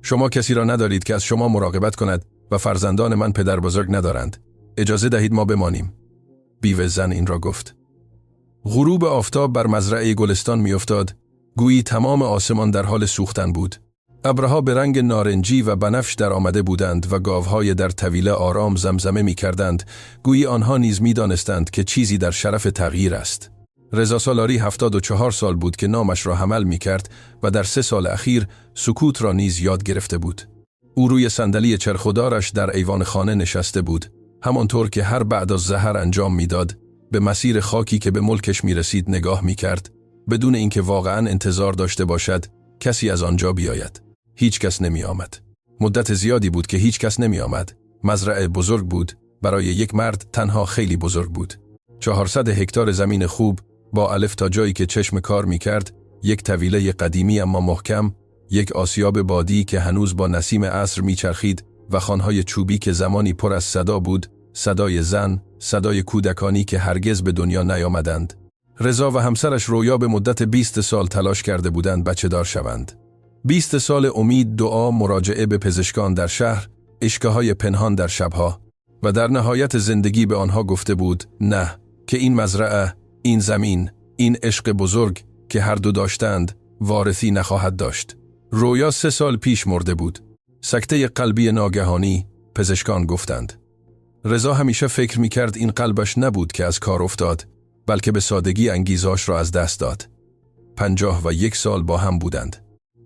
شما کسی را ندارید که از شما مراقبت کند و فرزندان من پدر بزرگ ندارند. اجازه دهید ما بمانیم. بیوه زن این را گفت. غروب آفتاب بر مزرعه گلستان میافتاد، گویی تمام آسمان در حال سوختن بود. ابرها به رنگ نارنجی و بنفش در آمده بودند و گاوهای در طویله آرام زمزمه می کردند، گویی آنها نیز می دانستند که چیزی در شرف تغییر است. رضا سالاری 74 سال بود که نامش را حمل می کرد و در 3 سال اخیر سکوت را نیز یاد گرفته بود. او روی صندلی چرخدارش در ایوان خانه نشسته بود، همانطور که هر بعد از ظهر انجام میداد، به مسیر خاکی که به ملکش می رسید نگاه می کرد، بدون اینکه واقعاً انتظار داشته باشد کسی از آنجا بیاید. هیچ کس نمی آمد. مدت زیادی بود که هیچ کس نمی آمد. مزرعه بزرگ بود، برای یک مرد تنها خیلی بزرگ بود. 400 هکتار زمین خوب با الف تا جایی که چشم کار می کرد، یک طویله قدیمی اما محکم، یک آسیاب بادی که هنوز با نسیم عصر می چرخید و خانهای چوبی که زمانی پر از صدا بود، صدای زن، صدای کودکانی که هرگز به دنیا نیامدند. رضا و همسرش رویا به مدت 20 سال تلاش کرده بودند بچه دار شوند. 20 سال امید، دعا، مراجعه به پزشکان در شهر، اشکه‌های پنهان در شبها و در نهایت زندگی به آنها گفته بود نه، که این مزرعه، این زمین، این عشق بزرگ که هر دو داشتند وارثی نخواهد داشت. رویا 3 سال پیش مرده بود. سکته قلبی ناگهانی، پزشکان گفتند. رضا همیشه فکر می‌کرد این قلبش نبود که از کار افتاد، بلکه به سادگی انگیزاش را از دست داد. 51 سال با هم بودند.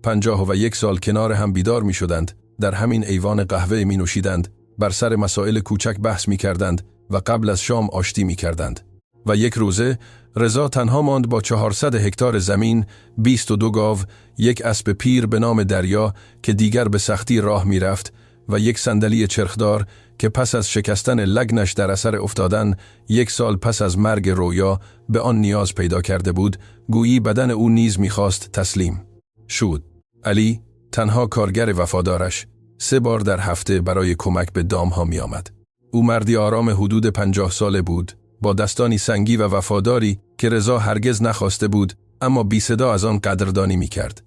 51 سال کنار هم بیدار می شدند، در همین ایوان قهوه می نوشیدند، بر سر مسائل کوچک بحث می کردند و قبل از شام آشتی می کردند. و یک روزه رضا تنها ماند با 400 هکتار زمین، 22 گاو، یک اسب پیر به نام دریا که دیگر به سختی راه می رفت و یک صندلی چرخدار که پس از شکستن لگنش در اثر افتادن 1 سال پس از مرگ رویا به آن نیاز پیدا کرده بود، گویی بدن او نیز می خواست تسلیم شد. علی، تنها کارگر وفادارش، 3 بار در هفته برای کمک به دامها می آمد. او مردی آرام حدود 50 ساله بود، با دستانی سنگی و وفاداری که رضا هرگز نخواسته بود، اما بی صدا از آن قدردانی می کرد.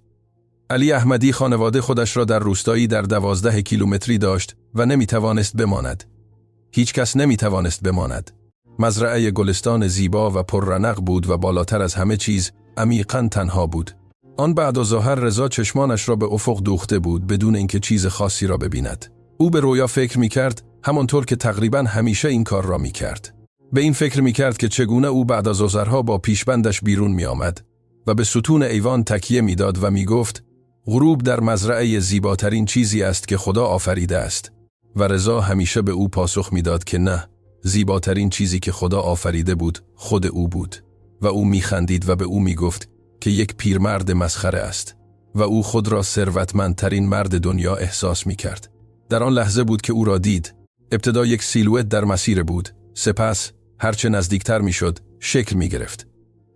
علی احمدی خانواده خودش را در روستایی در 12 کیلومتری داشت و نمی توانست بماند. هیچ کس نمی توانست بماند. مزرعه گلستان زیبا و پررونق بود و بالاتر از همه چیز عمیقاً تنها بود. آن بعد از ظهر رضا چشمانش را به افق دوخته بود بدون اینکه چیز خاصی را ببیند. او به رویا فکر می کرد، همانطور که تقریباً همیشه این کار را می کرد. به این فکر می کرد که چگونه او بعد از ظهرها با پیشبندش بیرون می آمد و به ستون ایوان تکیه می داد و می گفت غروب در مزرعه زیباترین چیزی است که خدا آفریده است. و رضا همیشه به او پاسخ می داد که نه، زیباترین چیزی که خدا آفریده بود خود او بود. و او می خندید و به او می گفت که یک پیرمرد مسخره است و او خود را ثروتمندترین مرد دنیا احساس می کرد. در آن لحظه بود که او را دید. ابتدا یک سیلویت در مسیر بود، سپس هرچه نزدیکتر می شد شکل می گرفت.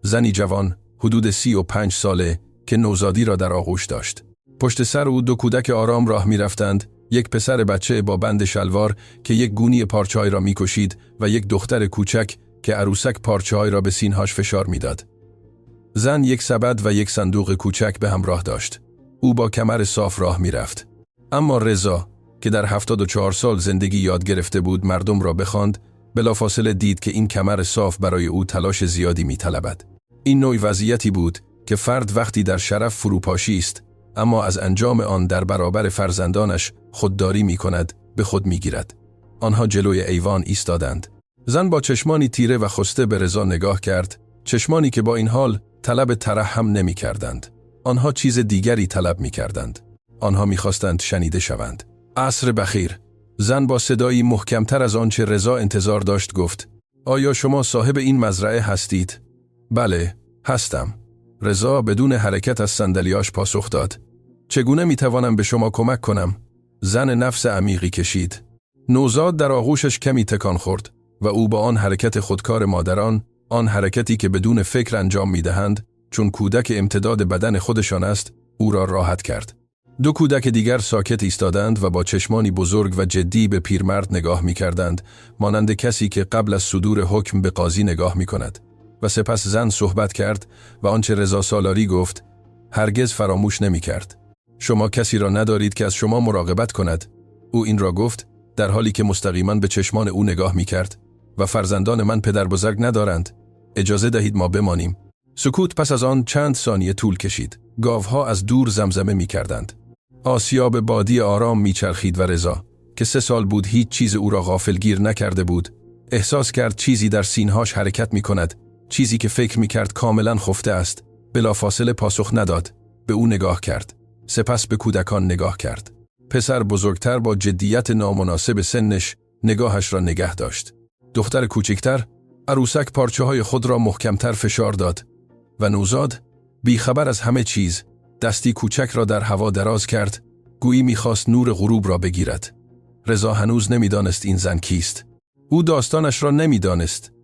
زنی جوان حدود 35 ساله که نوزادی را در آغوش داشت. پشت سر او 2 کودک آرام راه می رفتند، یک پسر بچه با بند شلوار که یک گونی پارچه‌ای را می کشید و یک دختر کوچک که عروسک پارچه‌ای را به سینهاش فشار می داد. زن یک سبد و یک صندوق کوچک به همراه داشت. او با کمر صاف راه می رفت. اما رضا که در 74 سال زندگی یاد گرفته بود مردم را بخواند، بلافاصله دید که این کمر صاف برای او تلاش زیادی می طلبد. این نوع وضعیتی بود که فرد وقتی در شرف فروپاشی است، اما از انجام آن در برابر فرزندانش خودداری می کند، به خود می گیرد. آنها جلوی ایوان ایستادند. زن با چشمانی تیره و خسته به رضا نگاه کرد، چشمانی که با این حال طلب ترحم نمی کردند. آنها چیز دیگری طلب می کردند. آنها می خواستند شنیده شوند. عصر بخیر. زن با صدایی محکمتر از آنچه رضا انتظار داشت گفت: آیا شما صاحب این مزرعه هستید؟ بله، هستم. رضا بدون حرکت از صندلیاش پاسخ داد: چگونه می توانم به شما کمک کنم؟ زن نفس عمیقی کشید. نوزاد در آغوشش کمی تکان خورد و او با آن حرکت خودکار مادران، آن حرکتی که بدون فکر انجام می دهند چون کودک امتداد بدن خودشان است، او را راحت کرد. 2 کودک دیگر ساکت ایستادند و با چشمانی بزرگ و جدی به پیرمرد نگاه می کردند، مانند کسی که قبل از صدور حکم به قاضی نگاه می کند. و سپس زن صحبت کرد و آنچه رضا سالاری گفت هرگز فراموش نمی کرد. شما کسی را ندارید که از شما مراقبت کند. او این را گفت در حالی که مستقیما به چشمان او نگاه می کرد. و فرزندان من پدر بزرگ ندارند. اجازه دهید ما بمانیم. سکوت پس از آن چند ثانیه طول کشید. گاوها از دور زمزمه می کردند. آسیا به بادی آرام می چرخید و رضا که 3 سال بود هیچ چیز او را غافلگیر نکرده بود. احساس کرد چیزی در سینه‌هاش حرکت می کند. چیزی که فکر می کرد کاملا خفته است. بلافاصله پاسخ نداد. به او نگاه کرد. سپس به کودکان نگاه کرد. پسر بزرگتر با جدیت نامناسب سنش نگاهش را نگه داشت. دختر کوچکتر عروسک پارچه‌های خود را محکمتر فشار داد و نوزاد بیخبر از همه چیز دستی کوچک را در هوا دراز کرد، گویی می‌خواست نور غروب را بگیرد. رضا هنوز نمی‌دانست این زن کیست. او داستانش را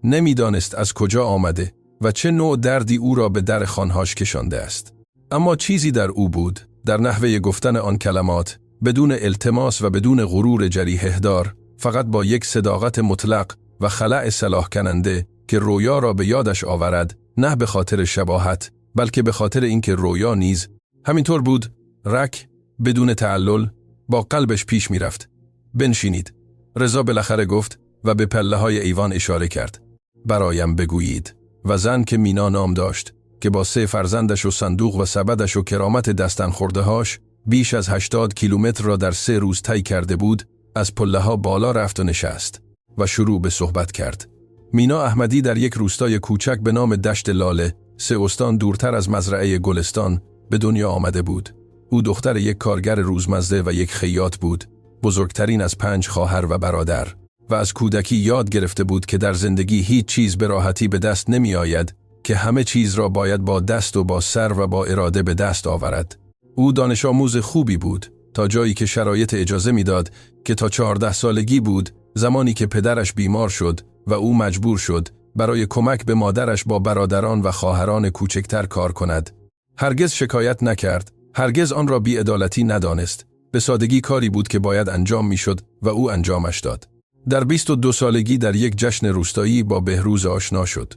نمی‌دانست از کجا آمده و چه نوع دردی او را به در خانهاش کشانده است. اما چیزی در او بود، در نحوه گفتن آن کلمات، بدون التماس و بدون غرور جریحه‌دار، فقط با یک صداقت مطلق و خلأ صلاح کننده که رویا را به یادش آورد، نه به خاطر شباهت بلکه به خاطر اینکه رویا نیز همینطور بود. رک بدون تعلل با قلبش پیش می رفت. بنشینید. رضا بالاخره گفت و به پله های ایوان اشاره کرد. برایم بگویید. و زن که مینا نام داشت که با 3 فرزندش و صندوق و سبدش و کرامت دستن خوردهاش بیش از 80 کیلومتر را در 3 روز طی کرده بود، از پله ها بالا رفت و نشست و شروع به صحبت کرد. مینا احمدی در یک روستای کوچک به نام دشت لاله، 3 استان دورتر از مزرعه گلستان، به دنیا آمده بود. او دختر یک کارگر روزمزه و یک خیاط بود، بزرگترین از 5 خواهر و برادر، و از کودکی یاد گرفته بود که در زندگی هیچ چیز به راحتی به دست نمی آید، که همه چیز را باید با دست و با سر و با اراده به دست آورد. او دانش آموز خوبی بود، تا جایی که شرایط اجازه میداد که تا 14 سالگی بود، زمانی که پدرش بیمار شد و او مجبور شد برای کمک به مادرش با برادران و خواهران کوچکتر کار کند. هرگز شکایت نکرد، هرگز آن را بی‌عدالتی ندانست. به سادگی کاری بود که باید انجام میشد و او انجامش داد. در 22 سالگی در یک جشن روستایی با بهروز آشنا شد.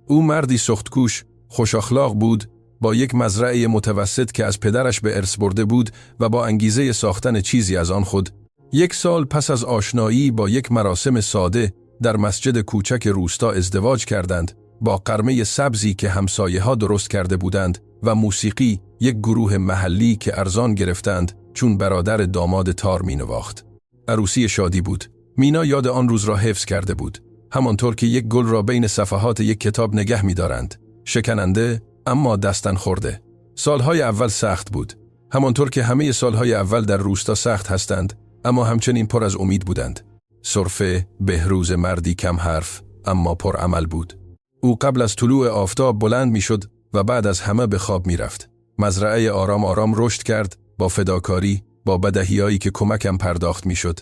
او مردی سختکوش، خوش اخلاق بود، با یک مزرعه متوسط که از پدرش به ارث برده بود و با انگیزه ساختن چیزی از آن خود. 1 سال پس از آشنایی با یک مراسم ساده در مسجد کوچک روستا ازدواج کردند، با قرمه سبزی که همسایه‌ها درست کرده بودند و موسیقی یک گروه محلی که ارزان گرفتند چون برادر داماد تار مینواخت. عروسی شادی بود. مینا یاد آن روز را حفظ کرده بود، همانطور که یک گل را بین صفحات یک کتاب نگه می‌دارند، شکننده اما دستن خورده. سالهای اول سخت بود، همانطور که همه سالهای اول در روستا سخت هستند، اما همچنین پر از امید بودند. سرفه بهروز مردی کم حرف اما پر عمل بود. او قبل از طلوع آفتاب بلند میشد و بعد از همه به خواب میرفت. مزرعه آرام آرام رشد کرد، با فداکاری، با بدهیایی که کمکم پرداخت میشد.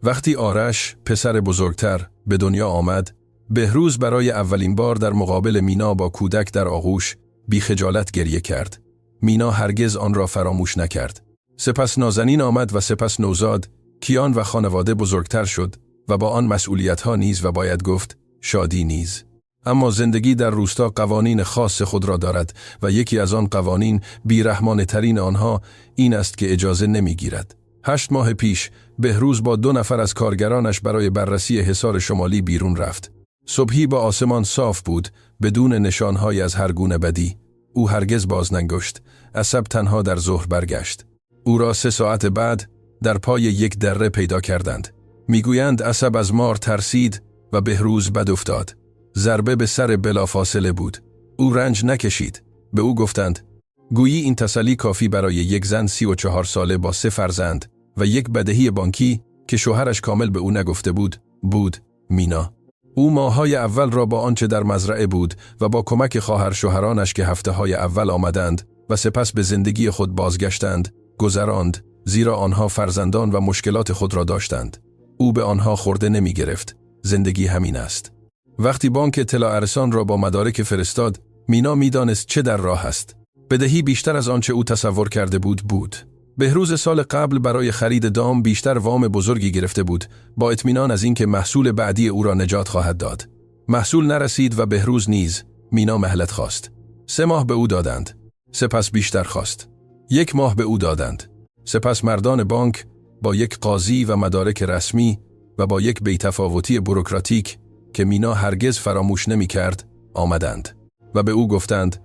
وقتی آرش، پسر بزرگتر، به دنیا آمد، بهروز برای اولین بار در مقابل مینا با کودک در آغوش بی خجالت گریه کرد. مینا هرگز آن را فراموش نکرد. سپس نازنین آمد و سپس نوزاد، کیان و خانواده بزرگتر شد و با آن مسئولیت‌ها نیز و باید گفت شادی نیز. اما زندگی در روستا قوانین خاص خود را دارد و یکی از آن قوانین، بی‌رحمانه ترین آنها، این است که اجازه نمی‌گیرد. 8 ماه پیش بهروز با 2 نفر از کارگرانش برای بررسی حصار شمالی بیرون رفت. صبحی با آسمان صاف بود، بدون نشانهای از هر گونه بدی. او هرگز باز نگشت. عصب تنها در ظهر برگشت. او را 3 ساعت بعد در پای یک دره پیدا کردند. میگویند عصب از مار ترسید و بهروز بد افتاد. ضربه به سر بلافاصله بود. او رنج نکشید. به او گفتند گویی این تسلی کافی برای یک زن 34 ساله با 3 فرزند و یک بدهی بانکی که شوهرش کامل به او نگفته بود مینا. او ماه‌های اول را با آنچه در مزرعه بود و با کمک خواهر شوهرانش که هفته‌های اول آمدند و سپس به زندگی خود بازگشتند گذراند، زیرا آنها فرزندان و مشکلات خود را داشتند. او به آنها خورده نمی گرفت. زندگی همین است. وقتی بانک اطلاع رسان را با مدارک فرستاد، مینا میدانست چه در راه است. بدهی بیشتر از آنچه او تصور کرده بود. بهروز سال قبل برای خرید دام بیشتر وام بزرگی گرفته بود، با اطمینان از اینکه محصول بعدی او را نجات خواهد داد. محصول نرسید و بهروز نیز. مینا مهلت خواست. 3 ماه به او دادند. سپس بیشتر خواست. 1 ماه به او دادند. سپس مردان بانک با یک قاضی و مدارک رسمی و با یک بی‌تفاوتی بوروکراتیک که مینا هرگز فراموش نمی کرد آمدند و به او گفتند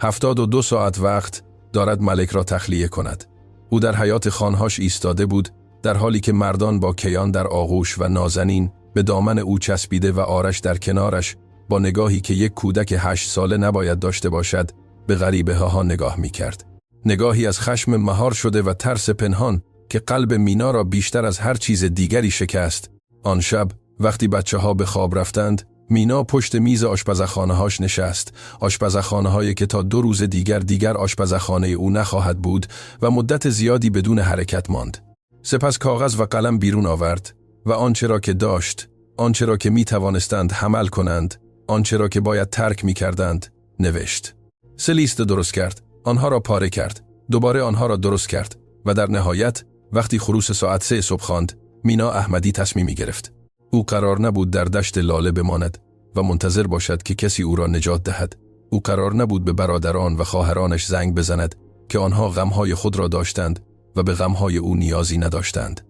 72 ساعت وقت دارد ملک را تخلیه کند. او در حیاط خانهاش ایستاده بود در حالی که مردان با کیان در آغوش و نازنین به دامن او چسبیده و آرش در کنارش با نگاهی که یک کودک 8 ساله نباید داشته باشد به غریبه ها نگاه می کرد. نگاهی از خشم مهار شده و ترس پنهان که قلب مینا را بیشتر از هر چیز دیگری شکست. آن شب وقتی بچه ها به خواب رفتند، مینا پشت میز آشپزخانه‌هاش نشست، آشپزخانه‌هایی که تا 2 روز دیگر آشپزخانه او نخواهد بود و مدت زیادی بدون حرکت ماند. سپس کاغذ و قلم بیرون آورد و آنچه را که داشت، آنچه را که می توانستند حمل کنند، آنچه را که باید ترک می کردند، نوشت. 3 لیست درست کرد، آنها را پاره کرد، دوباره آنها را درست کرد و در نهایت وقتی خروس ساعت 3 صبح خواند، مینا احمدی تصمیمی گرفت. او قرار نبود در دشت لاله بماند و منتظر باشد که کسی او را نجات دهد. او قرار نبود به برادران و خواهرانش زنگ بزند که آنها غمهای خود را داشتند و به غمهای او نیازی نداشتند.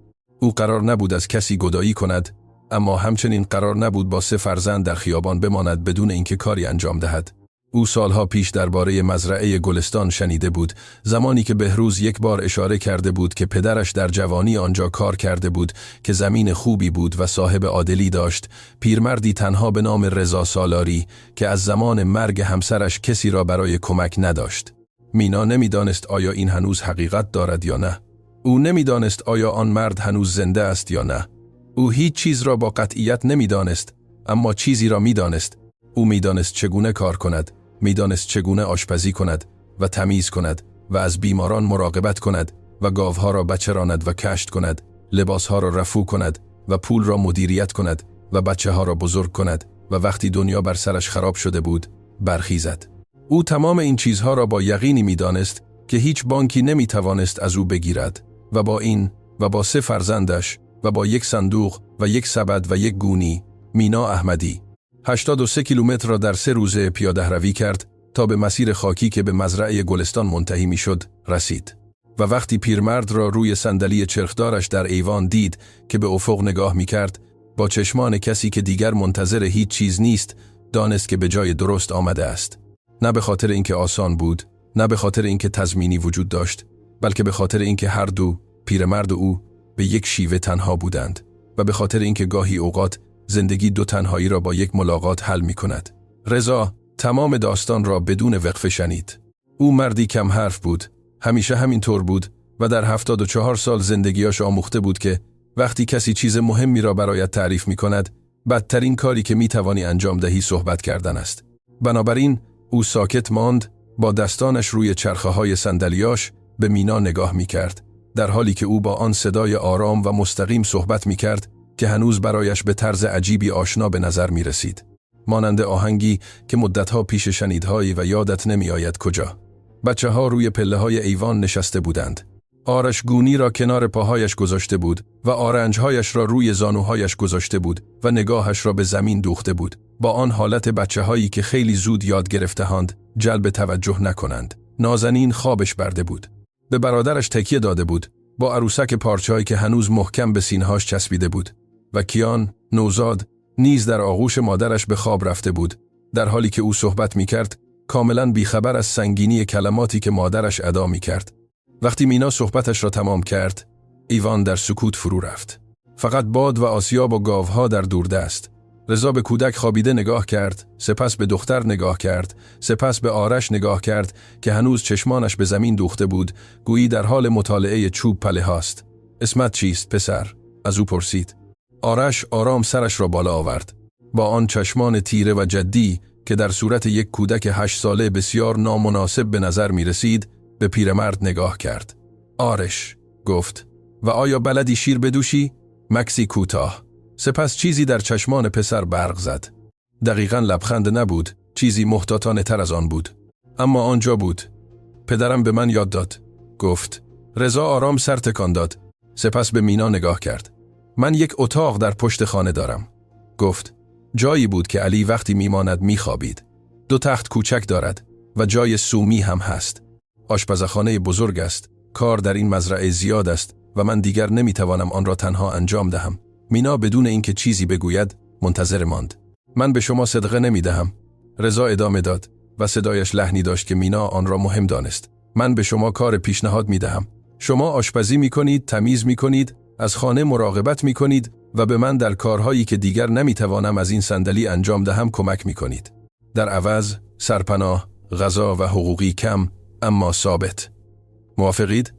او قرار نبود از کسی گدایی کند، اما همچنین قرار نبود با 3 فرزند در خیابان بماند بدون اینکه کاری انجام دهد. او سالها پیش درباره مزرعه گلستان شنیده بود، زمانی که بهروز یک بار اشاره کرده بود که پدرش در جوانی آنجا کار کرده بود، که زمین خوبی بود و صاحب عادلی داشت، پیرمردی تنها به نام رضا سالاری که از زمان مرگ همسرش کسی را برای کمک نداشت. مینا نمیدانست آیا این هنوز حقیقت دارد یا نه. او نمیدانست آیا آن مرد هنوز زنده است یا نه. او هیچ چیز را با قطعیت نمیدانست، اما چیزی را میدانست. او میدانست چگونه کار کند، میدانست چگونه آشپزی کند و تمیز کند و از بیماران مراقبت کند و گاوها را بچراند و کشت کند، لباسها را رفو کند و پول را مدیریت کند و بچه ها را بزرگ کند و وقتی دنیا بر سرش خراب شده بود برخیزد. او تمام این چیزها را با یقینی میدانست که هیچ بانکی نمیتوانست از او بگیرد و با این و با 3 فرزندش و با 1 صندوق و 1 سبد و 1 گونی، مینا احمدی 83 کیلومتر را در 3 روزه پیاده روی کرد تا به مسیر خاکی که به مزرعه گلستان منتهی میشد رسید. و وقتی پیرمرد را روی صندلی چرخدارش در ایوان دید که به افق نگاه میکرد، با چشمان کسی که دیگر منتظر هیچ چیز نیست، دانست که به جای درست آمده است. نه به خاطر اینکه آسان بود، نه به خاطر اینکه تضمینی وجود داشت، بلکه به خاطر اینکه هر دو، پیرمرد و او، به یک شیوه تنها بودند و به خاطر اینکه گاهی اوقات زندگی 2 تنهایی را با یک ملاقات حل می کند. رضا تمام داستان را بدون وقفه شنید. او مردی کم حرف بود، همیشه همین طور بود و در 74 سال زندگیاش آموخته بود که وقتی کسی چیز مهمی را برایت تعریف می کند، بدترین کاری که می توانی انجام دهی صحبت کردن است. بنابراین او ساکت ماند، با دستانش روی چرخه های صندلیاش به مینا نگاه می کرد، در حالی که او با آن صدای آرام و مستقیم صحبت می کرد که هنوز برایش به طرز عجیبی آشنا به نظر می رسید. مانند آهنگی که مدتها پیش شنیدهایی و یادت نمی آید کجا. بچه ها روی پله های ایوان نشسته بودند. آرش گونی را کنار پاهایش گذاشته بود و آرنجهایش را روی زانوهایش گذاشته بود و نگاهش را به زمین دوخته بود، با آن حالت بچه هایی که خیلی زود یاد گرفته‌اند جلب توجه نکنند. نازنین خوابش برده بود. به برادرش تکیه داده بود، با عروسک پارچه‌ای که هنوز محکم به سینه‌هاش چسبیده بود. و کیان، نوزاد، نیز در آغوش مادرش به خواب رفته بود، در حالی که او صحبت می‌کرد، کاملاً بیخبر از سنگینی کلماتی که مادرش ادا می‌کرد. وقتی مینا صحبتش را تمام کرد، ایوان در سکوت فرو رفت. فقط باد و آسیاب و گاوها در دوردست. رضا به کودک خوابیده نگاه کرد، سپس به دختر نگاه کرد، سپس به آرش نگاه کرد که هنوز چشمانش به زمین دوخته بود، گویی در حال مطالعه چوب پله هاست. اسمت چیست پسر؟ از او پرسید. آرش آرام سرش را بالا آورد. با آن چشمان تیره و جدی که در صورت یک کودک 8 ساله بسیار نامناسب به نظر می رسید، به پیرمرد نگاه کرد. آرش، گفت، و آیا بلدی شیر بدوشی؟ مکسی کوتاه. سپس چیزی در چشمان پسر برق زد. دقیقاً لبخند نبود، چیزی محتاطانه تر از آن بود. اما آنجا بود. پدرم به من یاد داد، گفت. رضا آرام سر تکان داد. سپس به مینا نگاه کرد. من یک اتاق در پشت خانه دارم، گفت. جایی بود که علی وقتی میماند میخوابید. 2 تخت کوچک دارد و جای سومی هم هست. آشپزخانه بزرگ است، کار در این مزرعه زیاد است و من دیگر نمیتوانم آن را تنها انجام دهم. مینا بدون اینکه چیزی بگوید منتظر ماند. من به شما صدقه نمیدهم. رضا ادامه داد و صدایش لحنی داشت که مینا آن را مهم دانست. من به شما کار پیشنهاد میدهم. شما آشپزی میکنید، تمیز میکنید، از خانه مراقبت میکنید و به من در کارهایی که دیگر نمیتوانم از این صندلی انجام دهم کمک میکنید. در عوض سرپناه، غذا و حقوقی کم اما ثابت. موافقید؟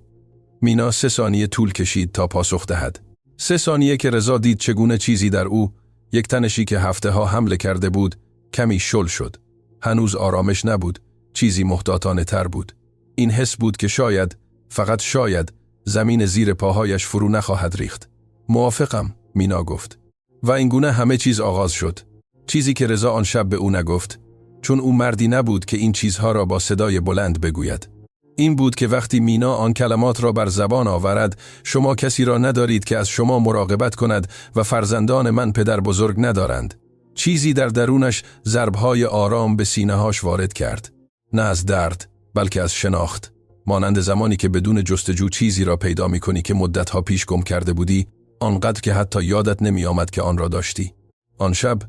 مینا 3 ثانیه طول کشید تا پاسخ دهد. 3 ثانیه که رضا دید چگونه چیزی در او، یک تنشی که هفته ها حمله کرده بود، کمی شل شد. هنوز آرامش نبود، چیزی محتاطانه تر بود. این حس بود که شاید، فقط شاید، زمین زیر پاهایش فرو نخواهد ریخت. موافقم، مینا گفت. و اینگونه همه چیز آغاز شد. چیزی که رضا آن شب به او نگفت، چون او مردی نبود که این چیزها را با صدای بلند بگوید. این بود که وقتی مینا آن کلمات را بر زبان آورد، شما کسی را ندارید که از شما مراقبت کند و فرزندان من پدر بزرگ ندارند. چیزی در درونش ضربهای آرام به سینه‌هاش وارد کرد. نه از درد، بلکه از شناخت. مانند زمانی که بدون جستجو چیزی را پیدا می‌کنی که مدت‌ها پیش گم کرده بودی، آنقدر که حتی یادت نمی‌آمد که آن را داشتی. آن شب،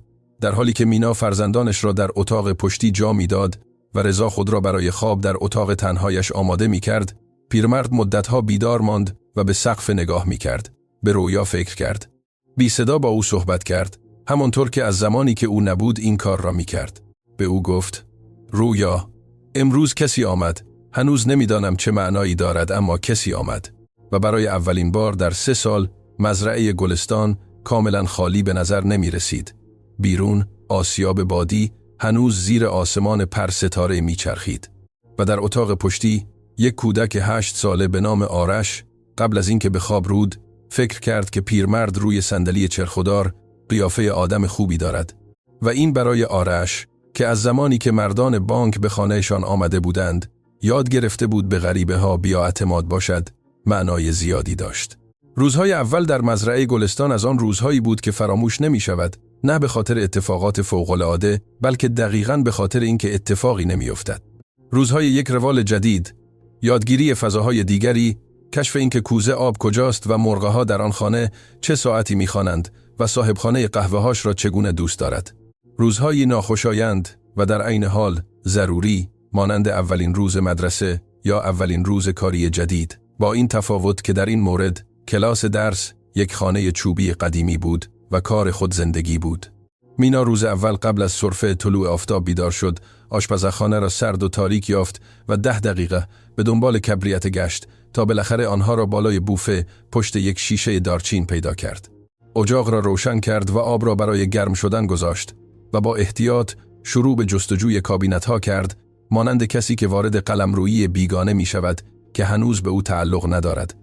در حالی که مینا فرزندانش را در اتاق پشتی جا می‌داد و رضا خود را برای خواب در اتاق تنهایش آماده می‌کرد، پیرمرد مدت‌ها بیدار ماند و به سقف نگاه می‌کرد. به رویا فکر کرد. بی صدا با او صحبت کرد، همانطور که از زمانی که او نبود این کار را می‌کرد. به او گفت: رویا، امروز کسی آمد. هنوز نمی‌دانم چه معنایی دارد، اما کسی آمد. و برای اولین بار در 3 سال مزرعه گلستان کاملا خالی به نظر نمی‌رسید. بیرون آسیاب بادی هنوز زیر آسمان پر ستاره میچرخید و در اتاق پشتی یک کودک 8 ساله به نام آرش قبل از اینکه به خواب رود فکر کرد که پیرمرد روی صندلی چرخدار قیافه آدم خوبی دارد و این برای آرش که از زمانی که مردان بانک به خانهشان آمده بودند یاد گرفته بود به غریبه ها بی‌اعتماد باشد معنای زیادی داشت. روزهای اول در مزرعه گلستان از آن روزهایی بود که فراموش نمی شود، نه به خاطر اتفاقات فوق‌العاده بلکه دقیقاً به خاطر اینکه اتفاقی نمی‌افتد. روزهای یک روال جدید، یادگیری فضاهای دیگری، کشف اینکه کوزه آب کجاست و مرغ‌ها در آن خانه چه ساعتی می‌خوانند و صاحبخانه قهوه‌هاش را چگونه دوست دارد. روزهای ناخوشایند و در عین حال ضروری، مانند اولین روز مدرسه یا اولین روز کاری جدید، با این تفاوت که در این مورد کلاس درس یک خانه چوبی قدیمی بود و کار خود زندگی بود. مینا روز اول قبل از سرفه طلوع آفتاب بیدار شد، آشپزخانه را سرد و تاریک یافت و 10 دقیقه به دنبال کبریت گشت تا بالاخره آنها را بالای بوفه پشت یک شیشه دارچین پیدا کرد. اجاق را روشن کرد و آب را برای گرم شدن گذاشت و با احتیاط شروع به جستجوی کابینت‌ها کرد، مانند کسی که وارد قلمرویی بیگانه می شود که هنوز به او تعلق ندارد.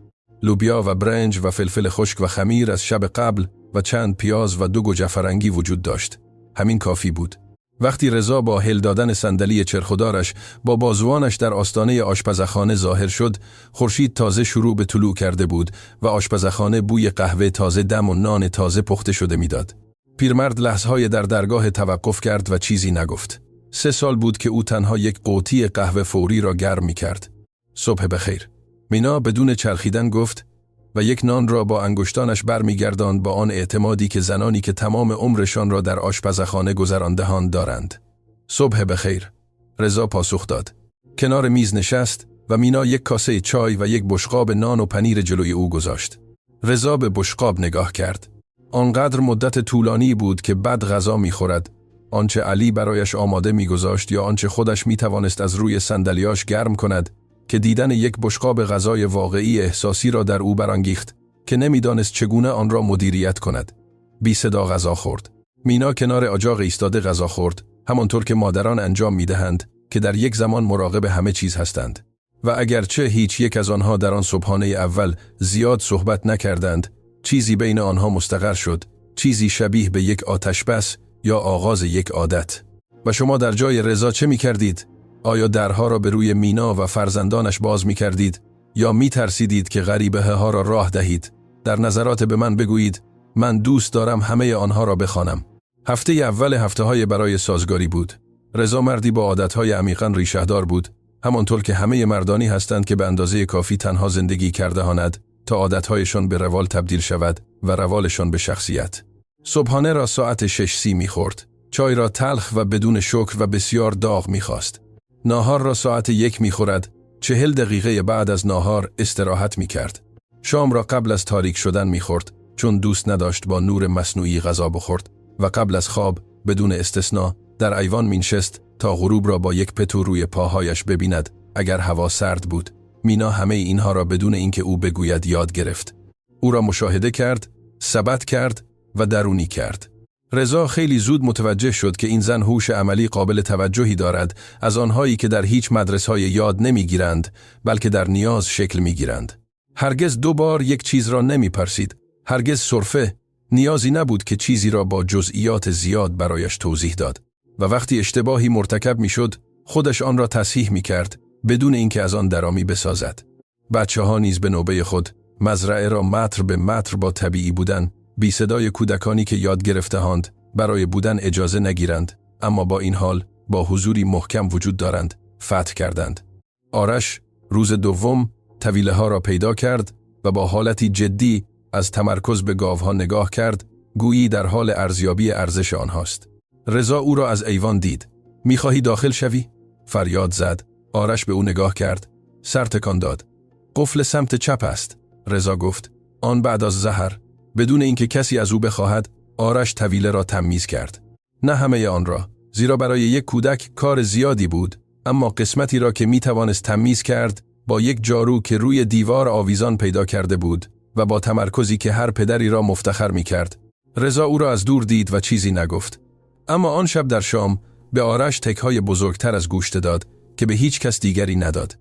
لوبیا و برنج و فلفل خشک و خمیر از شب قبل و چند پیاز و 2 گوجه فرنگی وجود داشت. همین کافی بود. وقتی رضا با هل دادن صندلی چرخدارش با بازوانش در آستانه آشپزخانه ظاهر شد، خورشید تازه شروع به طلوع کرده بود و آشپزخانه بوی قهوه تازه دم و نان تازه پخته شده میداد. پیرمرد لحظه‌های در درگاه توقف کرد و چیزی نگفت. 3 سال بود که او تنها یک قوطی قهوه فوری را گرم می‌کرد. صبح بخیر. مینا بدون چرخیدن گفت و یک نان را با انگشتانش برمیگرداند با آن اعتمادی که زنانی که تمام عمرشان را در آشپزخانه گذرانده‌اند دارند. صبح بخیر. رضا پاسخ داد. کنار میز نشست و مینا یک کاسه چای و یک بشقاب نان و پنیر جلوی او گذاشت. رضا به بشقاب نگاه کرد. آنقدر مدت طولانی بود که بد غذا می‌خورد. آنچه علی برایش آماده می‌گذاشت یا آنچه خودش می‌توانست از روی صندلیاش گرم کند، که دیدن یک بشقاب غذای واقعی احساسی را در او برانگیخت که نمیدانست چگونه آن را مدیریت کند. بی صدا غذا خورد. مینا کنار اجاق ایستاده غذا خورد، همانطور که مادران انجام میدهند که در یک زمان مراقب همه چیز هستند. و اگرچه هیچ یک از آنها در آن صبحانه اول زیاد صحبت نکردند، چیزی بین آنها مستقر شد، چیزی شبیه به یک آتشبس یا آغاز یک عادت. و شما در جای رضا چه می‌کردید؟ آیا درها را به روی مینا و فرزندانش باز می کردید یا می ترسیدید که غریبه ها را راه دهید؟ در نظرات به من بگویید، من دوست دارم همه آنها را بخوانم. هفته اول هفته‌های برای سازگاری بود. رضا مردی با عادت‌های عمیقاً ریشه‌دار بود، همانطور که همه مردانی هستند که به اندازه کافی تنها زندگی کرده هاند تا عادتهایشان به روال تبدیل شود و روالشان به شخصیت. صبحانه را ساعت 6 می‌خورد. چای را تلخ و بدون شکر و بسیار داغ می‌خواست. ناهار را ساعت 1 می‌خورد. 40 دقیقه بعد از ناهار استراحت می‌کرد. شام را قبل از تاریک شدن می‌خورد، چون دوست نداشت با نور مصنوعی غذا بخورد، و قبل از خواب بدون استثنا در ایوان می‌نشست تا غروب را با یک پتو روی پاهایش ببیند اگر هوا سرد بود. مینا همه اینها را بدون اینکه او بگوید یاد گرفت. او را مشاهده کرد، ثبت کرد و درونی کرد. رضا خیلی زود متوجه شد که این زن هوش عملی قابل توجهی دارد، از آنهایی که در هیچ مدرسه‌های یاد نمی‌گیرند، بلکه در نیاز شکل می‌گیرند. هرگز 2 بار یک چیز را نمی‌پرسید، هرگز سرفه، نیازی نبود که چیزی را با جزئیات زیاد برایش توضیح داد. و وقتی اشتباهی مرتکب می‌شد، خودش آن را تصحیح می‌کرد بدون اینکه از آن درامی بسازد. بچه‌ها نیز به نوبه خود مزرعه را متر به متر با طبیعی بودن، بی صدای کودکانی که یاد گرفته‌اند برای بودن اجازه نگیرند، اما با این حال با حضوری محکم وجود دارند، فتح کردند. آرش روز دوم طویله ها را پیدا کرد و با حالتی جدی از تمرکز به گاوها نگاه کرد، گویی در حال ارزیابی ارزش آنهاست. رضا او را از ایوان دید. می‌خواهی داخل شوی؟ فریاد زد. آرش به او نگاه کرد، سر تکان داد. قفل سمت چپ است، رضا گفت. آن بعد از ظهر، بدون اینکه کسی از او بخواهد، آرش طویله را تمیز کرد. نه همه آن را، زیرا برای یک کودک کار زیادی بود، اما قسمتی را که میتوانست تمیز کرد با یک جارو که روی دیوار آویزان پیدا کرده بود و با تمرکزی که هر پدری را مفتخر میکرد. رضا او را از دور دید و چیزی نگفت. اما آن شب در شام به آرش تک‌های بزرگتر از گوشت داد که به هیچ کس دیگری نداد.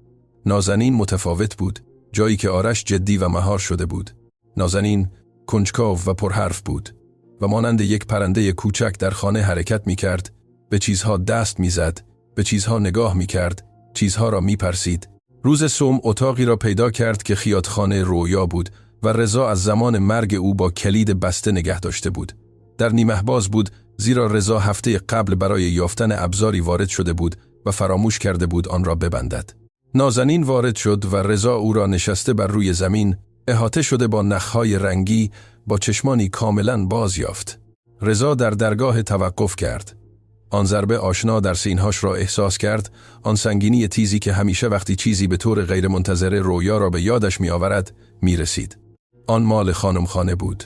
نازنین متفاوت بود، جایی که آرش جدی و مهار شده بود. نازنین کنجکاو و پرحرف بود و مانند یک پرنده کوچک در خانه حرکت می کرد، به چیزها دست می زد، به چیزها نگاه می کرد، چیزها را می پرسید. روز سوم اتاقی را پیدا کرد که خیاطخانه رویا بود و رضا از زمان مرگ او با کلید بسته نگه داشته بود. در نیمه باز بود، زیرا رضا هفته قبل برای یافتن ابزاری وارد شده بود و فراموش کرده بود آن را ببندد. نازنین وارد شد و رضا او را نشسته بر روی زمین، احاطه شده با نخهای رنگی، با چشمانی کاملا باز یافت. رضا در درگاه توقف کرد. آن ضربه آشنا در سینهاش را احساس کرد، آن سنگینی تیزی که همیشه وقتی چیزی به طور غیرمنتظره رویا را به یادش می آورد، می رسید. آن مال خانم خانه بود.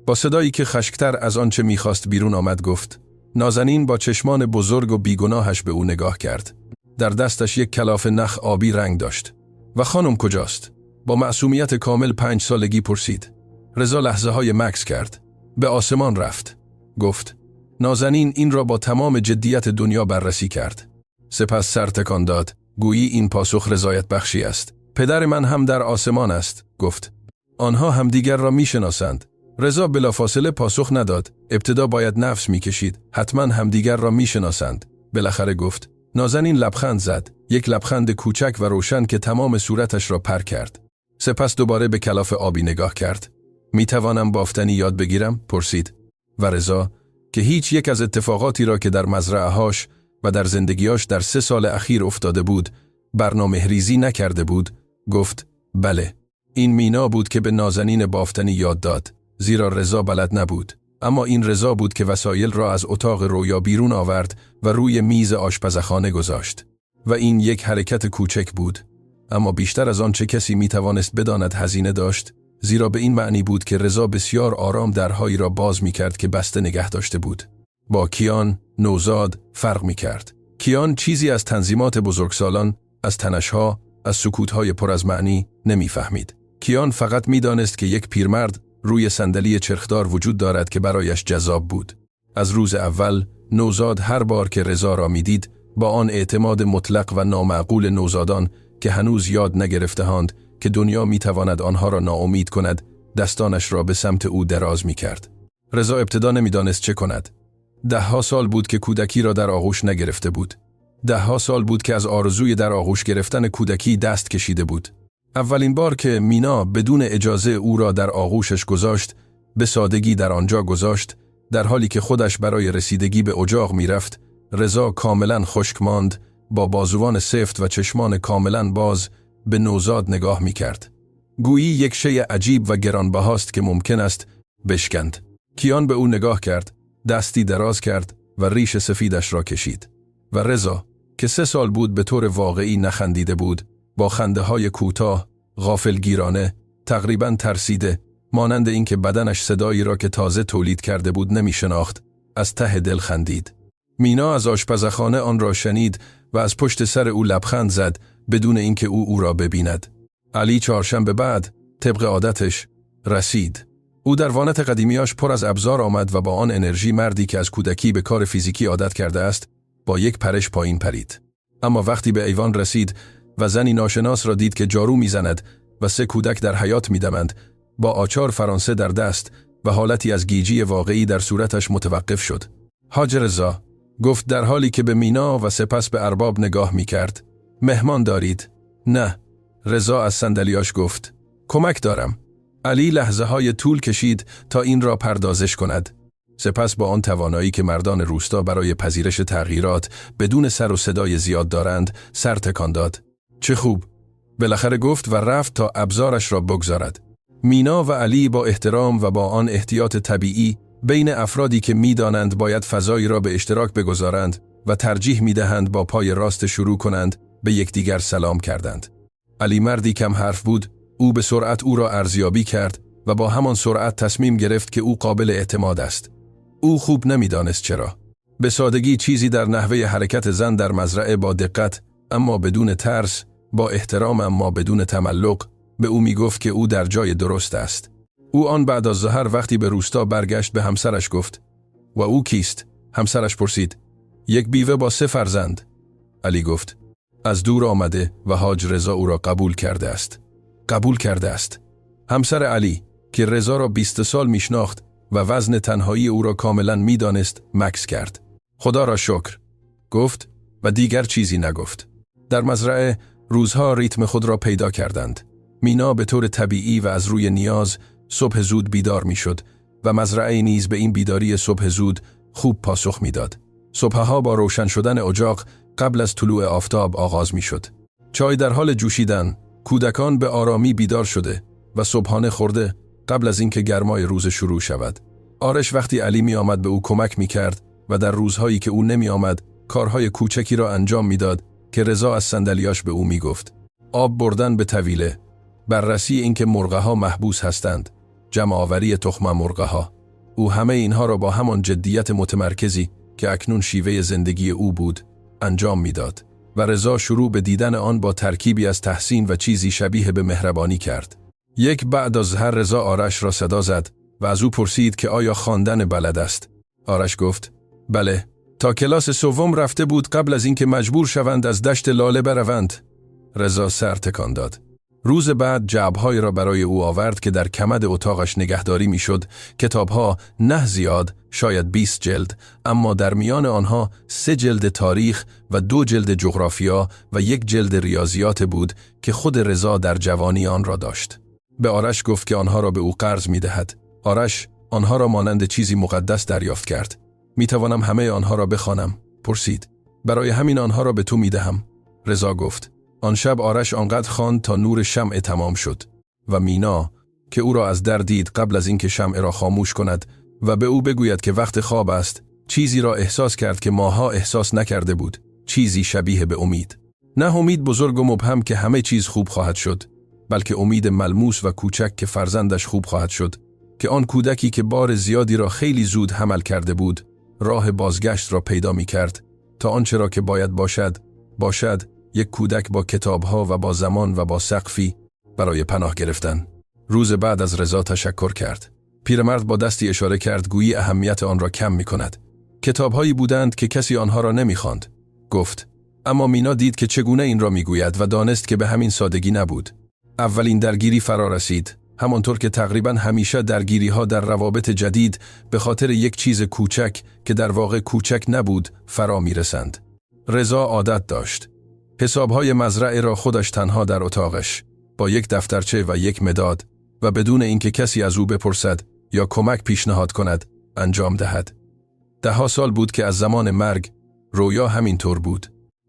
با صدایی که خشکتر از آنچه می خواست بیرون آمد گفت. نازنین با چشمان بزرگ و بیگناهش به او نگاه کرد. در دستش یک کلاف نخ آبی رنگ داشت. و خانم کجاست؟ با معصومیت کامل 5 سالگی پرسید. رضا لحظه های مکث کرد. به آسمان رفت. گفت. نازنین این را با تمام جدیت دنیا بررسی کرد. سپس سر تکان داد. گویی این پاسخ رضایت بخشی است. پدر من هم در آسمان است. گفت. آنها همدیگر را میشناسند. رضا بلافاصله پاسخ نداد. ابتدا باید نفس میکشید. حتما همدیگر را میشناسند. بالاخره گفت. نازنین لبخند زد. یک لبخند کوچک و روشن که تمام صورتش را پر کرد. سپس دوباره به کلاف آبی نگاه کرد. می توانم بافتنی یاد بگیرم؟ پرسید. و رضا که هیچ یک از اتفاقاتی را که در مزرعه‌هاش و در زندگیاش در 3 سال اخیر افتاده بود برنامه ریزی نکرده بود، گفت بله. این مینا بود که به نازنین بافتنی یاد داد، زیرا رضا بلد نبود. اما این رضا بود که وسایل را از اتاق رویا بیرون آورد و روی میز آشپزخانه گذاشت. و این یک حرکت کوچک بود، اما بیشتر از آن چه کسی می توانست بداند هزینه داشت، زیرا به این معنی بود که رضا بسیار آرام درهایی را باز می کرد که بسته نگه داشته بود. با کیان، نوزاد فرق می کرد. کیان چیزی از تنظیمات بزرگسالان، از تنشها، از سکوتهای پر از معنی نمی فهمید. کیان فقط می دانست که یک پیرمرد روی صندلی چرخدار وجود دارد که برایش جذاب بود. از روز اول، نوزاد هر بار که رضا را می دید، با آن اعتماد مطلق و نامعقول نوزادان که هنوز یاد نگرفته‌اند که دنیا میتواند آنها را ناامید کند، دستانش را به سمت او دراز میکرد. رضا ابتدا نمیدانست چه کند. 10 سال بود که کودکی را در آغوش نگرفته بود. 10 سال بود که از آرزوی در آغوش گرفتن کودکی دست کشیده بود. اولین بار که مینا بدون اجازه او را در آغوشش گذاشت، به سادگی در آنجا گذاشت، در حالی که خودش برای رسیدگی به اجاق میرفت، رضا کاملا خشک ماند با بازوان سفت و چشمان کاملا باز به نوزاد نگاه می کرد. گویی یک شیء عجیب و گرانبهاست که ممکن است بشکند. کیان به او نگاه کرد، دستی دراز کرد و ریش سفیدش را کشید. و رضا که 3 سال بود به طور واقعی نخندیده بود، با خنده های کوتاه، غافلگیرانه، تقریباً ترسیده، مانند اینکه بدنش صدایی را که تازه تولید کرده بود نمی شناخت، از ته دل خندید. مینا از آشپزخانه آن را شنید و از پشت سر او لبخند زد بدون اینکه او را ببیند. علی چهارشنبه بعد، طبق عادتش، رسید. او در وانت قدیمیاش پر از ابزار آمد و با آن انرژی مردی که از کودکی به کار فیزیکی عادت کرده است، با یک پرش پایین پرید. اما وقتی به ایوان رسید و زنی ناشناس را دید که جارو میزند و 3 کودک در حیاط میدمند، با آچار فرانسه در دست و حالتی از گیجی واقعی در صورتش متوقف شد. حاج رضا، گفت در حالی که به مینا و سپس به ارباب نگاه میکرد. مهمان دارید؟ نه. رضا از صندلیاش گفت. کمک دارم. علی لحظه های طول کشید تا این را پردازش کند. سپس با آن توانایی که مردان روستا برای پذیرش تغییرات بدون سر و صدای زیاد دارند، سر تکان داد. چه خوب. بالاخره گفت و رفت تا ابزارش را بگذارد. مینا و علی با احترام و با آن احتیاط طبیعی بین افرادی که می‌دانند باید فضایی را به اشتراک بگذارند و ترجیح می‌دهند با پای راست شروع کنند، به یکدیگر سلام کردند. علی مردی کم حرف بود، او به سرعت او را ارزیابی کرد و با همان سرعت تصمیم گرفت که او قابل اعتماد است. او خوب نمی‌دانست چرا. به سادگی چیزی در نحوه حرکت زن در مزرعه با دقت اما بدون ترس، با احترام اما بدون تملق، به او میگفت که او در جای درست است. او آن بعد از ظهر وقتی به روستا برگشت به همسرش گفت. و او کیست؟ همسرش پرسید. یک بیوه با 3 فرزند. علی گفت. از دور آمده و حاج رضا او را قبول کرده است. قبول کرده است. همسر علی که رضا را 20 سال میشناخت و وزن تنهایی او را کاملا میدانست، مکث کرد. خدا را شکر، گفت و دیگر چیزی نگفت. در مزرعه روزها ریتم خود را پیدا کردند. مینا به طور طبیعی و از روی نیاز صبح زود بیدار میشد و مزرعه نیز به این بیداری صبح زود خوب پاسخ میداد. صبحها با روشن شدن اجاق قبل از طلوع آفتاب آغاز میشد. چای در حال جوشیدن، کودکان به آرامی بیدار شده و صبحانه خورده قبل از اینکه گرمای روز شروع شود. آرش وقتی علی می آمد به او کمک می کرد و در روزهایی که او نمی آمد کارهای کوچکی را انجام می داد که رضا از صندلیاش به او می گفت. آب بردن به طویله، بررسی اینکه مرغه ها محبوس هستند، جمع آوری تخم مرغه ها. او همه اینها را با همان جدیت متمرکزی که اکنون شیوه زندگی او بود انجام می داد و رضا شروع به دیدن آن با ترکیبی از تحسین و چیزی شبیه به مهربانی کرد. یک بعد از ظهر رضا آرش را صدا زد و از او پرسید که آیا خواندن بلد است. آرش گفت بله، تا کلاس 3 رفته بود قبل از اینکه مجبور شوند از دشت لاله بروند. رضا سر تکان داد. روز بعد جعبهایی را برای او آورد که در کمد اتاقش نگهداری میشد. کتابها نه زیاد، شاید 20 جلد، اما در میان آنها 3 جلد تاریخ و 2 جلد جغرافیا و 1 جلد ریاضیات بود که خود رضا در جوانی آن را داشت. به آرش گفت که آنها را به او قرض می‌دهد. آرش آنها را مانند چیزی مقدس دریافت کرد. می‌توانم همه آنها را بخوانم؟ پرسید. برای همین آنها را به تو می‌دهم. رضا گفت. آن شب آرش آنقدر خواند تا نور شمع تمام شد و مینا که او را از در دید قبل از اینکه شمع را خاموش کند و به او بگوید که وقت خواب است، چیزی را احساس کرد که ماها احساس نکرده بود، چیزی شبیه به امید. نه امید بزرگ و مبهم که همه چیز خوب خواهد شد، بلکه امید ملموس و کوچک که فرزندش خوب خواهد شد، که آن کودکی که بار زیادی را خیلی زود حمل کرده بود، راه بازگشت را پیدا می کرد تا آنچه را که باید باشد یک کودک با کتابها و با زمان و با سقفی برای پناه گرفتن. روز بعد از رضا تشکر کرد. پیرمرد با دستی اشاره کرد گویی اهمیت آن را کم می کند. کتابهایی بودند که کسی آنها را نمی خواند. گفت. اما مینا دید که چگونه این را می گوید و دانست که به همین سادگی نبود. اولین درگیری فرا رسید. همانطور که تقریباً همیشه درگیری ها در روابط جدید به خاطر یک چیز کوچک که در واقع کوچک نبود فرا می رسند. رضا عادت داشت. حسابهای مزرعه را خودش تنها در اتاقش با یک دفترچه و یک مداد و بدون اینکه کسی از او بپرسد یا کمک پیشنهاد کند انجام دهد. 10 سال بود که از زمان مرگ رویا همین طور بود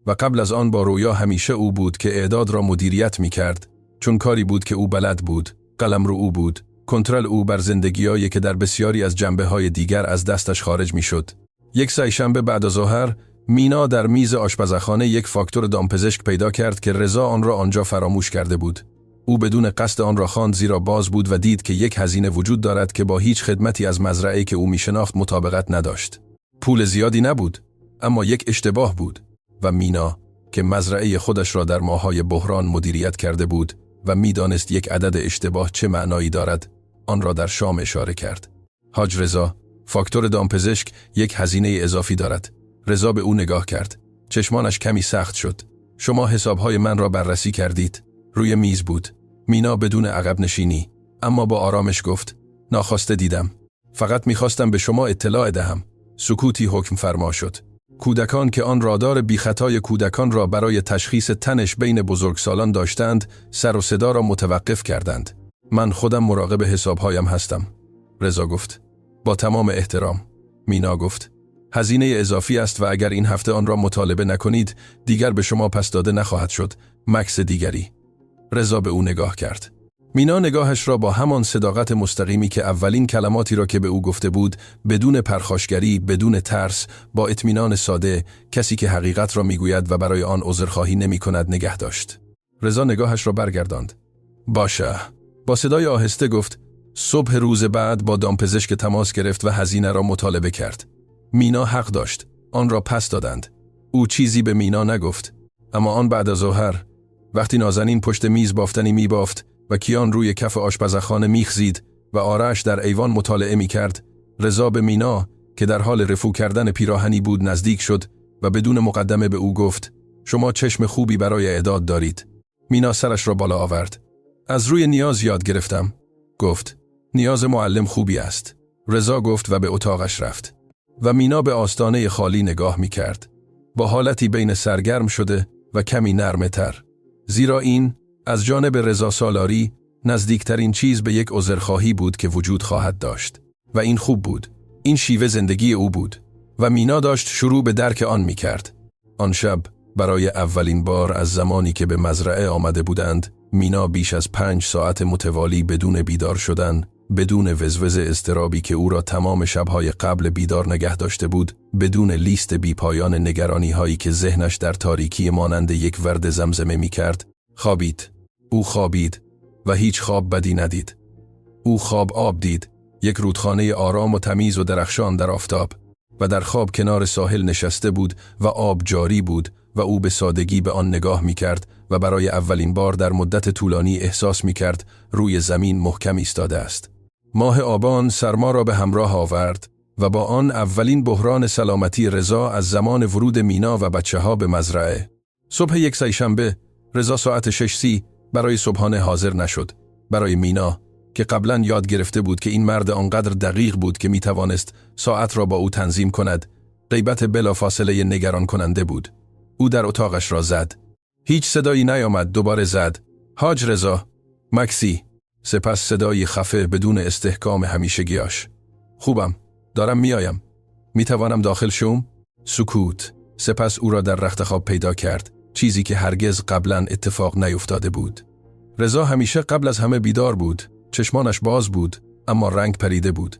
و قبل از آن با رویا همیشه او بود که اعداد را مدیریت می کرد، چون کاری بود که او بلد بود، قلمرو او بود، کنترل او بر زندگیایی که در بسیاری از جنبه‌های دیگر از دستش خارج می شد. یک سه‌شنبه بعد از ظهر، مینا در میز آشپزخانه یک فاکتور دامپزشک پیدا کرد که رضا آن را آنجا فراموش کرده بود. او بدون قصد آن را خواند زیرا باز بود و دید که یک هزینه وجود دارد که با هیچ خدمتی از مزرعه‌ای که او میشناخت مطابقت نداشت. پول زیادی نبود، اما یک اشتباه بود و مینا که مزرعه خودش را در ماه‌های بحران مدیریت کرده بود و میدانست یک عدد اشتباه چه معنایی دارد، آن را در شام اشاره کرد. حاج رضا، فاکتور دامپزشک یک هزینه اضافی دارد. رضا به او نگاه کرد. چشمانش کمی سخت شد. شما حسابهای من را بررسی کردید. روی میز بود. مینا بدون عقب نشینی، اما با آرامش گفت: ناخواسته دیدم. فقط میخواستم به شما اطلاع دهم. سکوتی حکم فرما شد. کودکان که آن رادار بیخطای کودکان را برای تشخیص تنش بین بزرگسالان داشتند، سر و صدا را متوقف کردند. من خودم مراقب حسابهایم هستم. رضا گفت. با تمام احترام. مینا گفت. هزینه اضافی است و اگر این هفته آن را مطالبه نکنید، دیگر به شما پس داده نخواهد شد. مکث دیگری. رضا به او نگاه کرد. مینا نگاهش را با همان صداقت مستقیمی که اولین کلماتی را که به او گفته بود، بدون پرخاشگری، بدون ترس، با اطمینان ساده، کسی که حقیقت را میگوید و برای آن عذرخواهی نمی‌کند نگه داشت. رضا نگاهش را برگرداند. باشه. با صدای آهسته گفت. صبح روز بعد با دامپزشک تماس گرفت و هزینه را مطالبه کرد. مینا حق داشت. آن را پس دادند. او چیزی به مینا نگفت. اما آن بعد از ظهر، وقتی نازنین پشت میز بافتنی میبافت و کیان روی کف آشپزخانه میخزید و آرش در ایوان مطالعه میکرد، رضا به مینا که در حال رفو کردن پیراهنی بود نزدیک شد و بدون مقدمه به او گفت: شما چشم خوبی برای اعداد دارید. مینا سرش را بالا آورد. از روی نیاز یاد گرفتم. گفت. نیاز معلم خوبی است. رضا گفت و به اتاقش رفت. و مینا به آستانه خالی نگاه میکرد. با حالتی بین سرگرم شده و کمی نرمه تر. زیرا این از جانب رضا سالاری نزدیکترین چیز به یک عذرخواهی بود که وجود خواهد داشت. و این خوب بود. این شیوه زندگی او بود. و مینا داشت شروع به درک آن میکرد. آن شب برای اولین بار از زمانی که به مزرعه آمده بودند، مینا بیش از 5 ساعت متوالی بدون بیدار شدن، بدون وزوز اضطرابی که او را تمام شبهای قبل بیدار نگه داشته بود، بدون لیست بیپایان نگرانی هایی که ذهنش در تاریکی مانند یک ورد زمزمه می کرد، خوابید. او خوابید و هیچ خواب بدی ندید. او خواب آب دید، یک رودخانه آرام و تمیز و درخشان در آفتاب، و در خواب کنار ساحل نشسته بود و آب جاری بود و او به سادگی به آن نگاه می کرد و برای اولین بار در مدت طولانی احساس می کرد روی زمین محکم ایستاده است. ماه آبان سرما را به همراه آورد و با آن اولین بحران سلامتی رضا از زمان ورود مینا و بچه‌ها به مزرعه. صبح یک سه‌شنبه رضا ساعت 6:30 برای صبحانه حاضر نشد. برای مینا که قبلا یاد گرفته بود که این مرد آنقدر دقیق بود که می توانست ساعت را با او تنظیم کند، غیبت بلافاصله نگران کننده بود. او در اتاقش را زد. هیچ صدایی نیامد. دوباره زد. حاج رضا. مکسی. سپس صدایی خفه بدون استحکام همیشگیاش. خوبم. دارم میایم. میتوانم داخل شوم؟ سکوت. سپس او را در رخت خواب پیدا کرد. چیزی که هرگز قبلا اتفاق نیفتاده بود. رضا همیشه قبل از همه بیدار بود. چشمانش باز بود، اما رنگ پریده بود.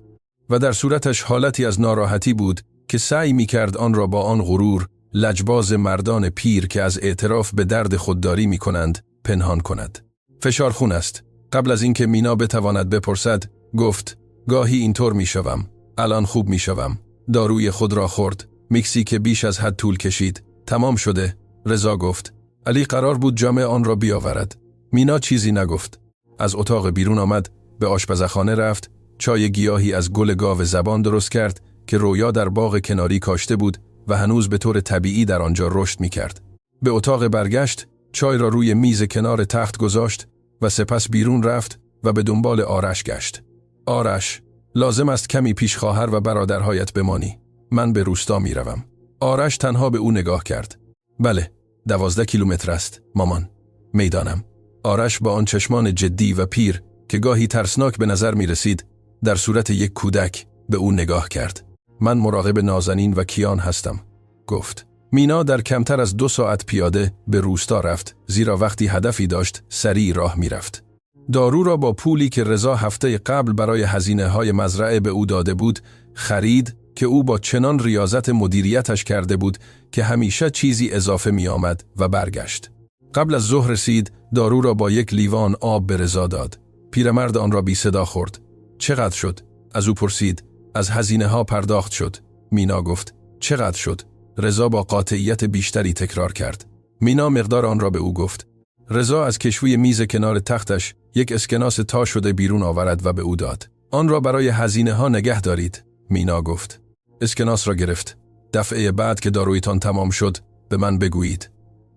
و در صورتش حالتی از ناراحتی بود که سعی میکرد آن را با آن غرور، لجباز مردان پیر که از اعتراف به درد خودداری میکنند، پنهان کند. فشار خون است. قبل از اینکه مینا بتواند بپرسد، گفت: گاهی اینطور میشوم. الان خوب میشوم. داروی خود را خورد. میکسی که بیش از حد طول کشید. تمام شده. رضا گفت. علی قرار بود جام آن را بیاورد. مینا چیزی نگفت. از اتاق بیرون آمد، به آشپزخانه رفت، چای گیاهی از گل گاو زبان درست کرد که رویا در باغ کناری کاشته بود و هنوز به طور طبیعی در آنجا رشد میکرد. به اتاق برگشت، چای را روی میز کنار تخت گذاشت و سپس بیرون رفت و به دنبال آرش گشت. آرش، لازم است کمی پیش خواهر و برادرهایت بمانی. من به روستا میروم. آرش تنها به او نگاه کرد. بله، 12 کیلومتر است، مامان. میدانم. آرش با آن چشمان جدی و پیر که گاهی ترسناک به نظر می رسید، در صورت یک کودک به او نگاه کرد. من مراقب نازنین و کیان هستم، گفت. مینا در کمتر از 2 ساعت پیاده به روستا رفت، زیرا وقتی هدفی داشت سریع راه میرفت. دارو را با پولی که رضا هفته قبل برای هزینه‌های مزرعه به او داده بود خرید که او با چنان ریاضت مدیریتش کرده بود که همیشه چیزی اضافه می آمد و برگشت. قبل از ظهر رسید، دارو را با 1 لیوان آب به رضا داد. پیرمرد آن را بی صدا خورد. چقدر شد؟ از او پرسید. از هزینه‌ها پرداخت شد. مینا گفت. چقدر شد؟ رضا با قاطعیت بیشتری تکرار کرد. مینا مقدار آن را به او گفت. رضا از کشوی میز کنار تختش 1 اسکناس تا شده بیرون آورد و به او داد. آن را برای هزینه‌ها نگه دارید. مینا گفت. اسکناس را گرفت. دفعه بعد که دارویتان تمام شد به من بگویید.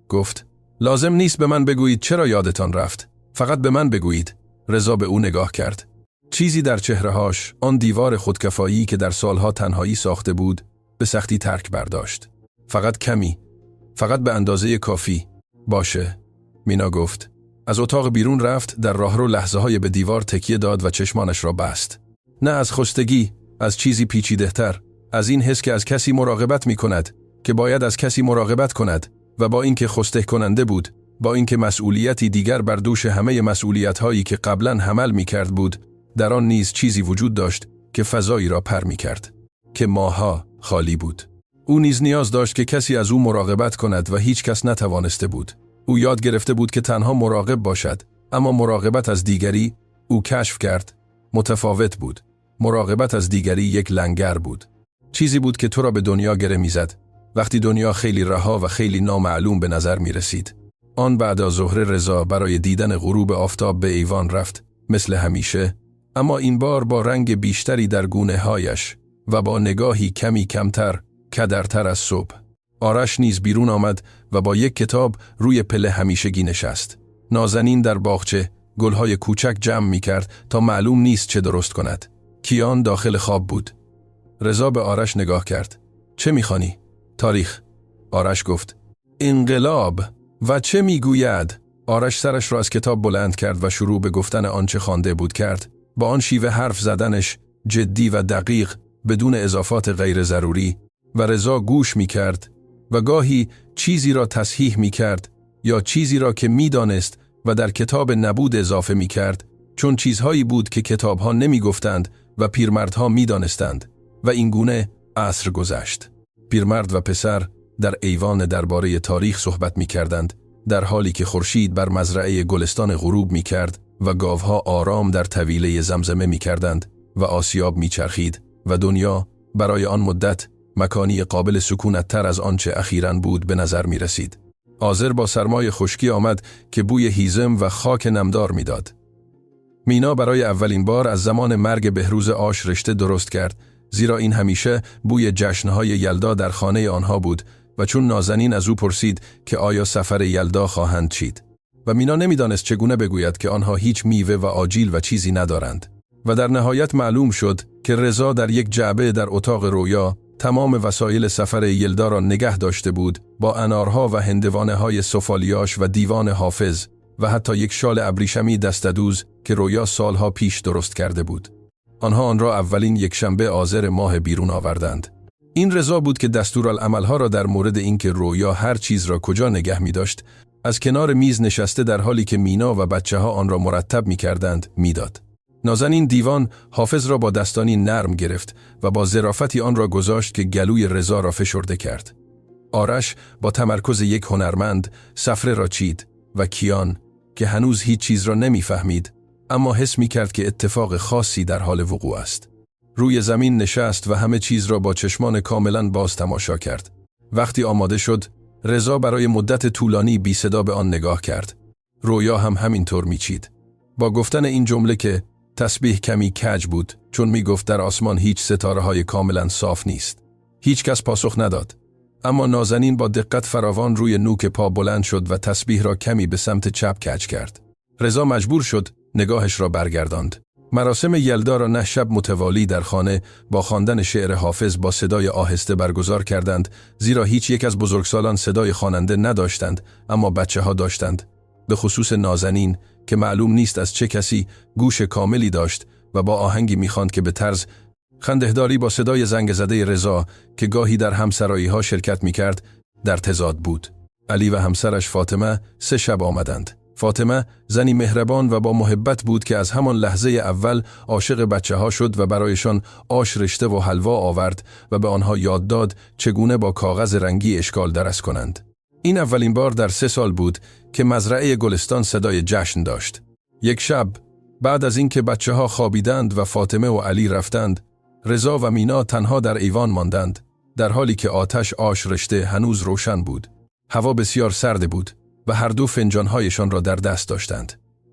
گفت. لازم نیست به من بگویید چرا یادتان رفت. فقط به من بگویید. رضا به او نگاه کرد. چیزی در چهره‌هاش، آن دیوار خودکفایی که در سالها تنهایی ساخته بود، به سختی ترک برداشت. فقط کمی. فقط به اندازه کافی. باشه. مینا گفت. از اتاق بیرون رفت، در راهرو لحظه‌های به دیوار تکیه داد و چشمانش را بست. نه از خستگی، از چیزی پیچیده‌تر، از این حس که از کسی مراقبت می‌کند، که باید از کسی مراقبت کند و با اینکه خسته کننده بود، با اینکه مسئولیتی دیگر بر دوش همه مسئولیت‌هایی که قبلاً حمل می‌کرد بود، در آن نیز چیزی وجود داشت که فضایی را پر می‌کرد، که ماها خالی بود. او نیز نیاز داشت که کسی از او مراقبت کند و هیچ کس نتوانسته بود. او یاد گرفته بود که تنها مراقب باشد، اما مراقبت از دیگری، او کشف کرد، متفاوت بود. مراقبت از دیگری یک لنگر بود. چیزی بود که تو را به دنیا گره می‌زد، وقتی دنیا خیلی رها و خیلی نامعلوم به نظر می رسید. آن بعد از ظهر رضا برای دیدن غروب آفتاب به ایوان رفت، مثل همیشه، اما این بار با رنگ بیشتری در گونه‌هایش و با نگاهی کمی کمتر، کدرتر از صبح. آرش نیز بیرون آمد و با 1 کتاب روی پله همیشگی نشست. نازنین در باغچه گلهای کوچک جمع می کرد تا معلوم نیست چه درست کند. کیان داخل خواب بود. رضا به آرش نگاه کرد. چه می‌خوانی؟ تاریخ. آرش گفت. انقلاب. و چه میگوید؟ آرش سرش را از کتاب بلند کرد و شروع به گفتن آنچه خوانده بود کرد. با آن شیوه حرف زدنش جدی و دقیق، بدون اضافات غیر ضروری، و رضا گوش می‌کرد و گاهی چیزی را تصحیح می‌کرد یا چیزی را که می‌دانست و در کتاب نبود اضافه می‌کرد، چون چیزهایی بود که کتاب‌ها نمی‌گفتند و پیرمردها می‌دانستند. و این گونه عصر گذشت. پیرمرد و پسر در ایوان درباره تاریخ صحبت می‌کردند، در حالی که خورشید بر مزرعه گلستان غروب می‌کرد و گاوها آرام در طویله زمزمه می‌کردند و آسیاب می‌چرخید و دنیا برای آن مدت مکانی قابل سکونت تر از آنچه اخیراً بود به نظر می‌رسید. آذر با سرمای خشکی آمد که بوی هیزم و خاک نمدار می‌داد. مینا برای اولین بار از زمان مرگ بهروز آش رشته درست کرد، زیرا این همیشه بوی جشن‌های یلدا در خانه آنها بود و چون نازنین از او پرسید که آیا سفر یلدا خواهند چید و مینا نمی‌دانست چگونه بگوید که آنها هیچ میوه و آجیل و چیزی ندارند. و در نهایت معلوم شد که رضا در یک جعبه در اتاق رویا تمام وسایل سفر یلدا را نگه داشته بود، با انارها و هندوانه‌های سفالیاش و دیوان حافظ و حتی یک شال ابریشمی دستدوز که رویا سالها پیش درست کرده بود. آنها آن را اولین یکشنبه آذر ماه بیرون آوردند. این رضا بود که دستورالعملها را در مورد اینکه رویا هر چیز را کجا نگه می داشت، از کنار میز نشسته در حالی که مینا و بچه‌ها آن را مرتب می کردند میداد. نازنین دیوان حافظ را با دستانی نرم گرفت و با ظرافتی آن را گذاشت که گلوی رضا را فشرده کرد. آرش با تمرکز یک هنرمند سفره را چید و کیان که هنوز هیچ چیز را نمی‌فهمید، اما حس می‌کرد که اتفاق خاصی در حال وقوع است. روی زمین نشست و همه چیز را با چشمان کاملاً باز تماشا کرد. وقتی آماده شد، رضا برای مدت طولانی بی صدا به آن نگاه کرد. رویا هم همینطور می‌چید. با گفتن این جمله که تسبیح کمی کج بود، چون می‌گفت در آسمان هیچ ستاره‌های کاملاً صاف نیست. هیچ کس پاسخ نداد. اما نازنین با دقت فراوان روی نوک پا بلند شد و تسبیح را کمی به سمت چپ کج کرد. رضا مجبور شد نگاهش را برگرداند. مراسم یلدا را 9 شب متوالی در خانه با خواندن شعر حافظ با صدای آهسته برگزار کردند، زیرا هیچ یک از بزرگسالان صدای خواننده نداشتند، اما بچه‌ها داشتند. به خصوص نازنین که معلوم نیست از چه کسی گوش کاملی داشت و با آهنگی می‌خواند که به طرز خنده‌داری با صدای زنگ زده رضا که گاهی در همسرایی‌ها شرکت می‌کرد در تضاد بود. علی و همسرش فاطمه 3 شب آمدند. فاطمه زنی مهربان و با محبت بود که از همان لحظه اول عاشق بچه ها شد و برایشان آش رشته و حلوا آورد و به آنها یاد داد چگونه با کاغذ رنگی اشکال درست کنند. این اولین بار در 3 سال بود که مزرعه گلستان صدای جشن داشت. یک شب بعد از اینکه بچه ها خوابیدند و فاطمه و علی رفتند، رضا و مینا تنها در ایوان ماندند، در حالی که آتش آش رشته هنوز روشن بود. هوا بسیار سرد بود و هر دو فنجانهایشان را در دست داشتند.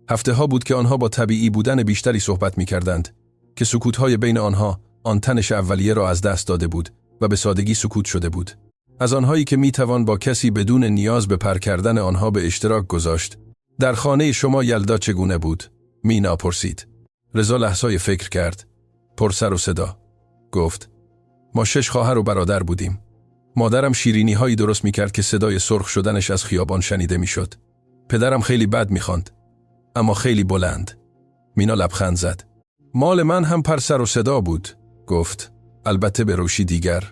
هفته ها بود که آنها با طبیعی بودن بیشتری صحبت می کردند که سکوتهای بین آنها آن تنش اولیه را از دست داده بود و به سادگی سکوت شده بود. از آنهایی که می توان با کسی بدون نیاز به پر کردن آنها به اشتراک گذاشت. در خانه شما یلدا چگونه بود؟ مینا پرسید. رضا لحظه‌ای فکر کرد. پر سر و صدا گفت: ما 6 خواهر و برادر بودیم. مادرم شیرینی هایی درست می کرد که صدای سرخ شدنش از خیابان شنیده می شد. پدرم خیلی بد می خواند، اما خیلی بلند. مینا لبخند زد. مال من هم پر سر و صدا بود، گفت. البته به روشی دیگر.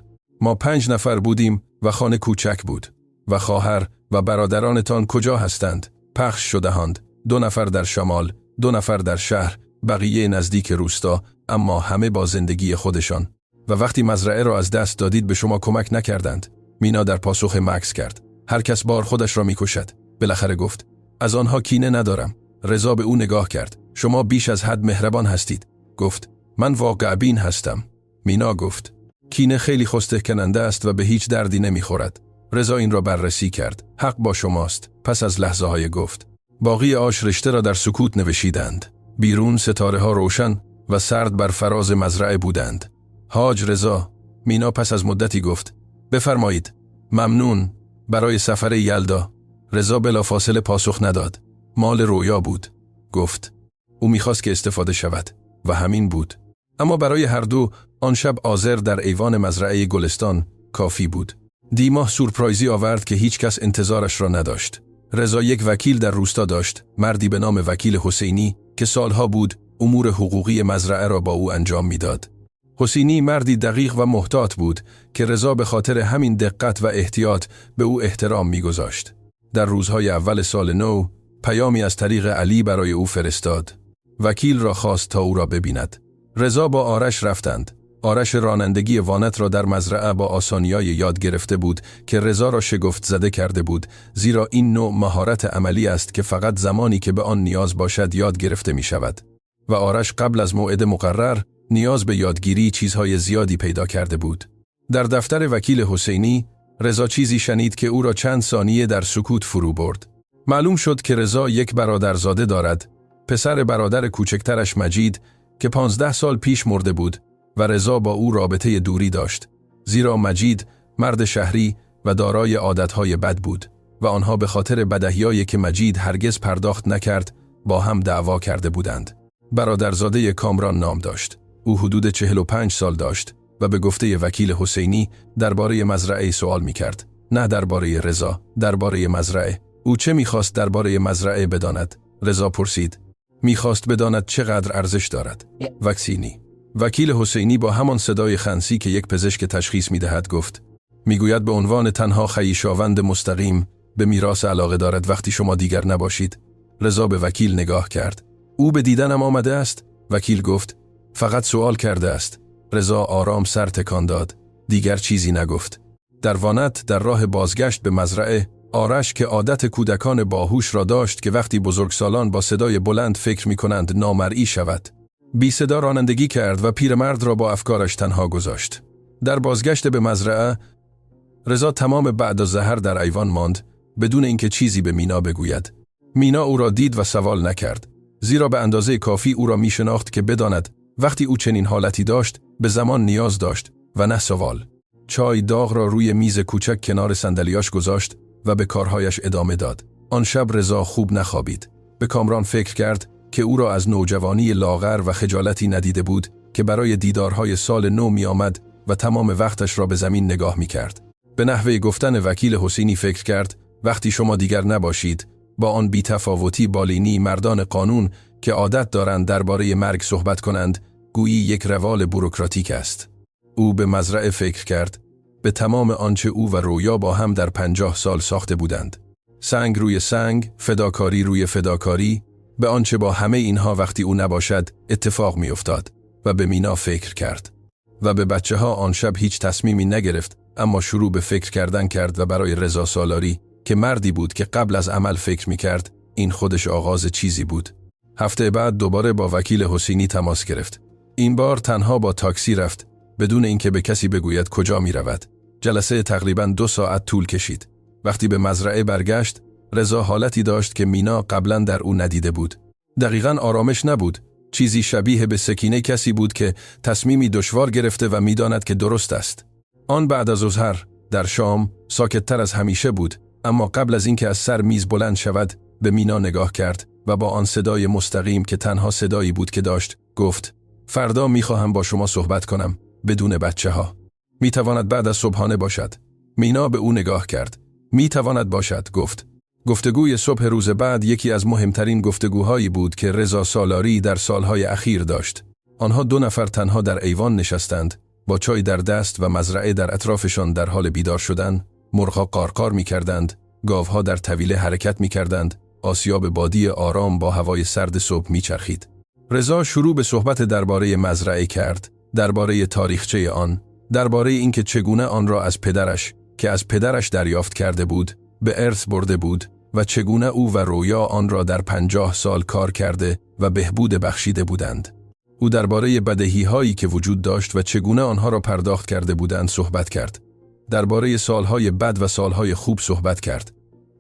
ما 5 نفر بودیم و خانه کوچک بود. و خواهر و برادرانتان کجا هستند؟ پخش شده‌اند. 2 نفر در شمال، 2 نفر در شهر، بقیه نزدیک روستا، اما همه با زندگی خودشان. و وقتی مزرعه را از دست دادید به شما کمک نکردند. مینا در پاسخ مکث کرد. هر کس بار خودش را میکشد. بالاخره گفت: از آنها کینه ندارم. رضا به او نگاه کرد. شما بیش از حد مهربان هستید. گفت: من واقع بین هستم. مینا گفت: کینه خیلی خسته کننده است و به هیچ دردی نمیخورد. رضا این را بررسی کرد. حق با شماست. پس از لحظه های گفت: باقی آش رشته را در سکوت نوشیدند. بیرون ستاره ها روشن و سرد بر فراز مزرعه بودند. حاج رضا، مینا پس از مدتی گفت: بفرمایید. ممنون. برای سفر یلدا. رضا بلافاصله پاسخ نداد. مال رویا بود. گفت: او میخواست که استفاده شود و همین بود. اما برای هر دو آن شب آذر در ایوان مزرعه گلستان کافی بود. دیماه سورپرایزی آورد که هیچ کس انتظارش را نداشت. رضا یک وکیل در روستا داشت، مردی به نام وکیل حسینی که سالها بود امور حقوقی مزرعه را با او انجام میداد. حسینی مردی دقیق و محتاط بود که رضا به خاطر همین دقت و احتیاط به او احترام میگذاشت. در روزهای اول سال نو پیامی از طریق علی برای او فرستاد. وکیل را خواست تا او را ببیند. رضا با آرش رفتند. آرش رانندگی وانت را در مزرعه با آسانیای یاد گرفته بود که رضا را شگفت زده کرده بود، زیرا این نوع مهارت عملی است که فقط زمانی که به آن نیاز باشد یاد گرفته می شود. و آرش قبل از موعد مقرر نیاز به یادگیری چیزهای زیادی پیدا کرده بود. در دفتر وکیل حسینی رضا چیزی شنید که او را چند ثانیه در سکوت فرو برد. معلوم شد که رضا یک برادرزاده دارد، پسر برادر کوچکترش مجید که 15 سال پیش مرده بود و رضا با او رابطه دوری داشت، زیرا مجید مرد شهری و دارای عادتهای بد بود و آنها به خاطر بدهیایی که مجید هرگز پرداخت نکرد با هم دعوا کرده بودند. برادرزاده کامران نام داشت. او حدود 45 سال داشت و به گفته وکیل حسینی درباره مزرعه سوال می‌کرد. نه درباره رضا، درباره مزرعه. او چه می‌خواست درباره مزرعه بداند؟ رضا پرسید. می‌خواست بداند چقدر ارزش دارد. وکسینی. وکیل حسینی با همان صدای خنسی که یک پزشک تشخیص می‌دهد گفت: میگوید به عنوان تنها خویشاوند مستقیم به میراث علاقه دارد وقتی شما دیگر نباشید. رضا به وکیل نگاه کرد. او به دیدنم آمده است؟ وکیل گفت: فقط سوال کرده است. رضا آرام سر تکان داد. دیگر چیزی نگفت. در وانت در راه بازگشت به مزرعه، آرش که عادت کودکان باهوش را داشت که وقتی بزرگسالان با صدای بلند فکر می‌کنند نامرئی شود، بی صدا رانندگی کرد و پیرمرد را با افکارش تنها گذاشت. در بازگشت به مزرعه، رضا تمام بعد از ظهر در ایوان ماند بدون اینکه چیزی به مینا بگوید. مینا او را دید و سوال نکرد، زیرا به اندازه کافی او را میشناخت که بداند وقتی او چنین حالتی داشت به زمان نیاز داشت و نه سوال. چای داغ را روی میز کوچک کنار صندلیاش گذاشت و به کارهایش ادامه داد. آن شب رضا خوب نخوابید. به کامران فکر کرد که او را از نوجوانی لاغر و خجالتی ندیده بود که برای دیدارهای سال نو می آمد و تمام وقتش را به زمین نگاه می کرد. به نحوه گفتن وکیل حسینی فکر کرد وقتی شما دیگر نباشید، با آن بی‌تفاوتی بالینی مردان قانون که عادت دارند درباره مرگ صحبت کنند، گویی یک روال بوروکراتیک است. او به مزرعه فکر کرد. به تمام آنچه او و رویا با هم در 50 سال ساخته بودند. سنگ روی سنگ، فداکاری روی فداکاری، به آنچه با همه اینها وقتی او نباشد اتفاق می افتاد و به مینا فکر کرد. و به بچه ها آن شب هیچ تصمیمی نگرفت، اما شروع به فکر کردن کرد و برای رضا سالاری که مردی بود که قبل از عمل فکر می کرد، این خودش آغاز چیزی بود. هفته بعد دوباره با وکیل حسینی تماس گرفت. این بار تنها با تاکسی رفت، بدون اینکه به کسی بگوید کجا می رود. جلسه تقریباً 2 ساعت طول کشید. وقتی به مزرعه برگشت، رضا حالتی داشت که مینا قبلاً در او ندیده بود. دقیقاً آرامش نبود. چیزی شبیه به سکینه کسی بود که تصمیمی دشوار گرفته و میداند که درست است. آن بعد از ظهر در شام ساکت‌تر از همیشه بود، اما قبل از اینکه از سر میز بلند شود به مینا نگاه کرد و با آن صدای مستقیم که تنها صدایی بود که داشت گفت: فردا میخواهم با شما صحبت کنم بدون بچه ها. میتواند بعد از صبحانه باشد. مینا به او نگاه کرد. میتواند باشد گفت. گفتگوی صبح روز بعد یکی از مهمترین گفتگوهایی بود که رضا سالاری در سالهای اخیر داشت. آنها 2 نفر تنها در ایوان نشستند با چای در دست و مزرعه در اطرافشان در حال بیدار شدن. مرغ‌ها قارقار می‌کردند، گاوها در طویله حرکت می‌کردند، آسیاب بادی آرام با هوای سرد صبح می‌چرخید. رضا شروع به صحبت درباره مزرعه کرد، درباره تاریخچه آن، درباره اینکه چگونه آن را از پدرش که از پدرش دریافت کرده بود به ارث برده بود و چگونه او و رویا آن را در 50 سال کار کرده و بهبود بخشیده بودند. او درباره بدهی‌هایی که وجود داشت و چگونه آنها را پرداخت کرده بودند صحبت کرد. درباره سالهای بد و سالهای خوب صحبت کرد.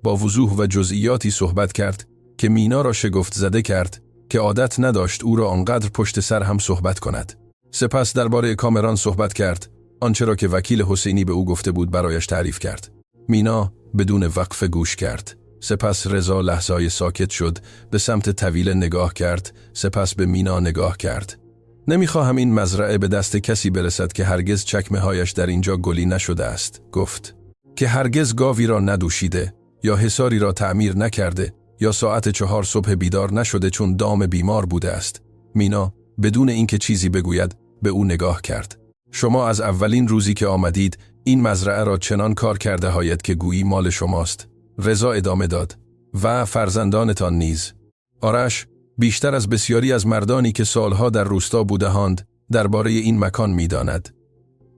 با وضوح و جزئیاتی صحبت کرد که مینا را شگفت زده کرد که عادت نداشت او را آنقدر پشت سر هم صحبت کند. سپس درباره کامران صحبت کرد. آنچه را که وکیل حسینی به او گفته بود برایش تعریف کرد. مینا بدون وقفه گوش کرد. سپس رضا لحظه‌ای ساکت شد، به سمت طویله نگاه کرد، سپس به مینا نگاه کرد. نمیخواهم این مزرعه به دست کسی برسد که هرگز چکمه هایش در اینجا گلی نشده است، گفت. که هرگز گاوی را ندوشیده، یا حصاری را تعمیر نکرده، یا ساعت 4 صبح بیدار نشده چون دام بیمار بوده است. مینا بدون اینکه چیزی بگوید به او نگاه کرد. شما از اولین روزی که آمدید این مزرعه را چنان کار کرده هاید که گویی مال شماست. رضا ادامه داد. و فرزندانتان نیز. آرش بیشتر از بسیاری از مردانی که سالها در روستا بودهاند درباره این مکان می‌داند.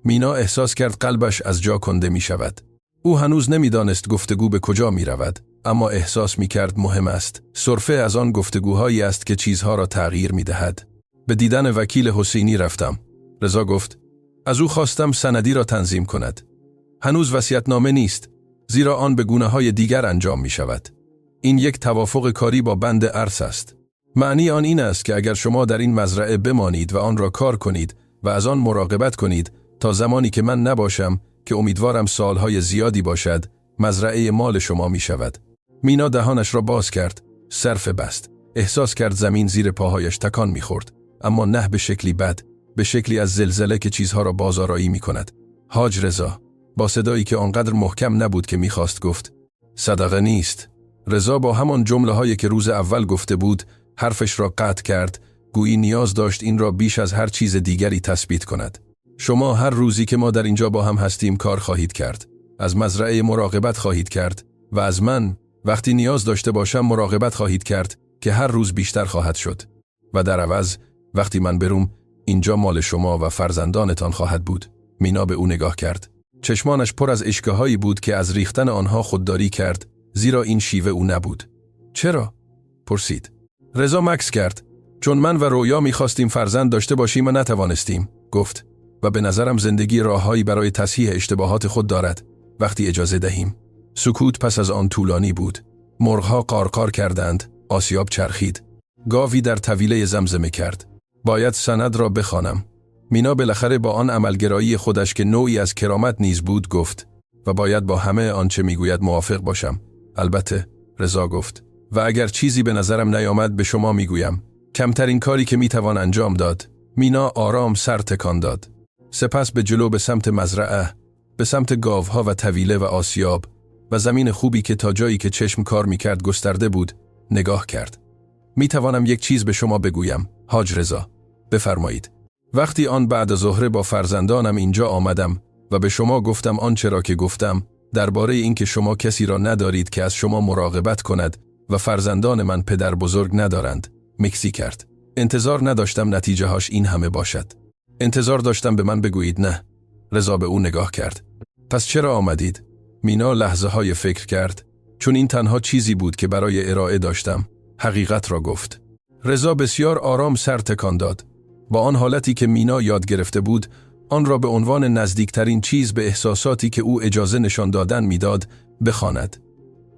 مینا احساس کرد قلبش از جا کنده می شود. او هنوز نمی‌دانست گفتگو به کجا می رود، اما احساس می کرد مهم است. صرفه از آن گفتگوهایی است که چیزها را تغییر می دهد. به دیدن وکیل حسینی رفتم. رضا گفت. از او خواستم سندی را تنظیم کند. هنوز وصیت‌نامه نیست، زیرا آن به گونه‌های دیگر انجام می شود. این یک توافق کاری با بند ارث است. معنی آن این است که اگر شما در این مزرعه بمانید و آن را کار کنید و از آن مراقبت کنید تا زمانی که من نباشم که امیدوارم سالهای زیادی باشد، مزرعه مال شما می شود. مینا دهانش را باز کرد، صرف بست. احساس کرد زمین زیر پاهایش تکان می خورد، اما نه به شکلی بد، به شکلی از زلزله که چیزها را بازآرایی می کند. حاج رضا، با صدایی که آنقدر محکم نبود که می خواست گفت. صدقه نیست. رضا با همان جمله هایی که روز اول گفته بود، حرفش را قطع کرد، گویی نیاز داشت این را بیش از هر چیز دیگری تثبیت کند. شما هر روزی که ما در اینجا با هم هستیم کار خواهید کرد. از مزرعه مراقبت خواهید کرد و از من وقتی نیاز داشته باشم مراقبت خواهید کرد که هر روز بیشتر خواهد شد. و در عوض وقتی من بروم اینجا مال شما و فرزندانتان خواهد بود. مینا به او نگاه کرد. چشمانش پر از اشکهایی بود که از ریختن آنها خودداری کرد، زیرا این شیوه او نبود. چرا؟ پرسید. رضا مکث کرد. چون من و رویا می‌خواستیم فرزند داشته باشیم و نتوانستیم، گفت. و به نظرم زندگی راههایی برای تصحیح اشتباهات خود دارد وقتی اجازه دهیم. سکوت پس از آن طولانی بود. مرغ‌ها قارقار کردند، آسیاب چرخید. گاوی در طویله زمزمه کرد. باید سند را بخوانم. مینا بالاخره با آن عملگرایی خودش که نوعی از کرامت نیز بود گفت. و باید با همه آنچه میگوید موافق باشم. البته، رضا گفت. و اگر چیزی به نظرم نیامد به شما میگویم. کمترین کاری که میتوان انجام داد. مینا آرام سر تکان داد. سپس به جلو به سمت مزرعه، به سمت گاوها و طویله و آسیاب و زمین خوبی که تا جایی که چشم کار میکرد گسترده بود، نگاه کرد. میتوانم یک چیز به شما بگویم، حاج رضا. بفرمایید. وقتی آن بعد ظهر با فرزندانم اینجا آمدم، و به شما گفتم آنچه را که گفتم درباره اینکه شما کسی را ندارید که از شما مراقبت کند و فرزندان من پدر بزرگ ندارند. مکسی کرد. انتظار نداشتم نتیجه هاش این همه باشد. انتظار داشتم به من بگویید نه. رضا به او نگاه کرد. پس چرا آمدید؟ مینا لحظه های فکر کرد. چون این تنها چیزی بود که برای ارائه داشتم. حقیقت را گفت. رضا بسیار آرام سر تکان داد. با آن حالتی که مینا یاد گرفته بود، آن را به عنوان نزدیکترین چیز به احساساتی که او اجازه نشان دادن میداد بخواند.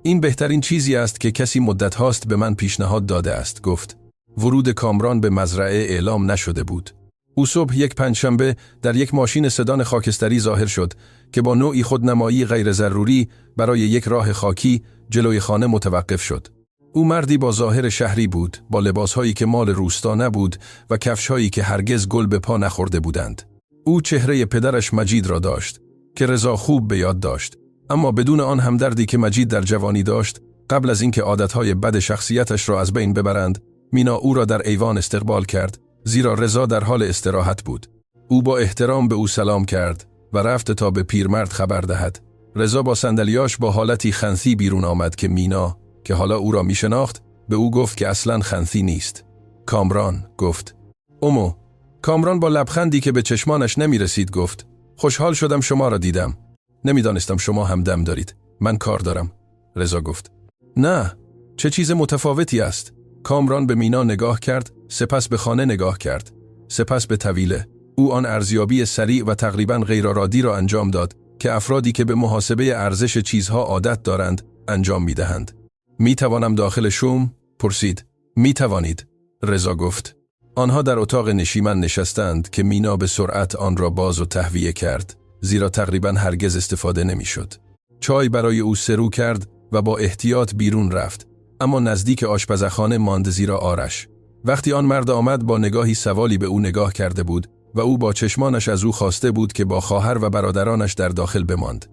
این بهترین چیزی است که کسی مدت هاست به من پیشنهاد داده است، گفت. ورود کامران به مزرعه اعلام نشده بود. او صبح یک پنجشنبه در یک ماشین سدان خاکستری ظاهر شد که با نوعی خودنمایی غیر ضروری برای یک راه خاکی جلوی خانه متوقف شد. او مردی با ظاهر شهری بود، با لباسهایی که مال روستا نبود و کفشهایی که هرگز گل به پا نخورده بودند. او چهره پدرش مجید را داشت که رضا خوب به یاد داشت، اما بدون آن همدردی که مجید در جوانی داشت. قبل از اینکه عادتهای بد شخصیتش را از بین ببرند، مینا او را در ایوان استقبال کرد، زیرا رضا در حال استراحت بود. او با احترام به او سلام کرد و رفت تا به پیرمرد خبر دهد. رضا با صندلیاش با حالتی خنثی بیرون آمد که مینا، که حالا او را می شناخت، به او گفت که اصلاً خنثی نیست. کامران، گفت. اومو. کامران با لبخندی که به چشمانش نمی رسید گفت. خوشحال شدم شما را دیدم. نمیدانستم شما هم دم دارید. من کار دارم. رضا گفت. نه، چه چیز متفاوتی است. کامران به مینا نگاه کرد، سپس به خانه نگاه کرد، سپس به طویله. او آن ارزیابی سریع و تقریباً غیرعادی را انجام داد که افرادی که به محاسبه ارزش چیزها عادت دارند انجام می‌دهند. می توانم داخل شوم؟ پرسید. می توانید. رضا گفت. آنها در اتاق نشیمن نشستند که مینا به سرعت آن را باز و تهویه کرد، زیرا تقریباً هرگز استفاده نمی‌شد. چای برای او سرو کرد و با احتیاط بیرون رفت، اما نزدیک آشپزخانه ماند، زیرا آرش. وقتی آن مرد آمد با نگاهی سوالی به او نگاه کرده بود و او با چشمانش از او خواسته بود که با خواهر و برادرانش در داخل بماند.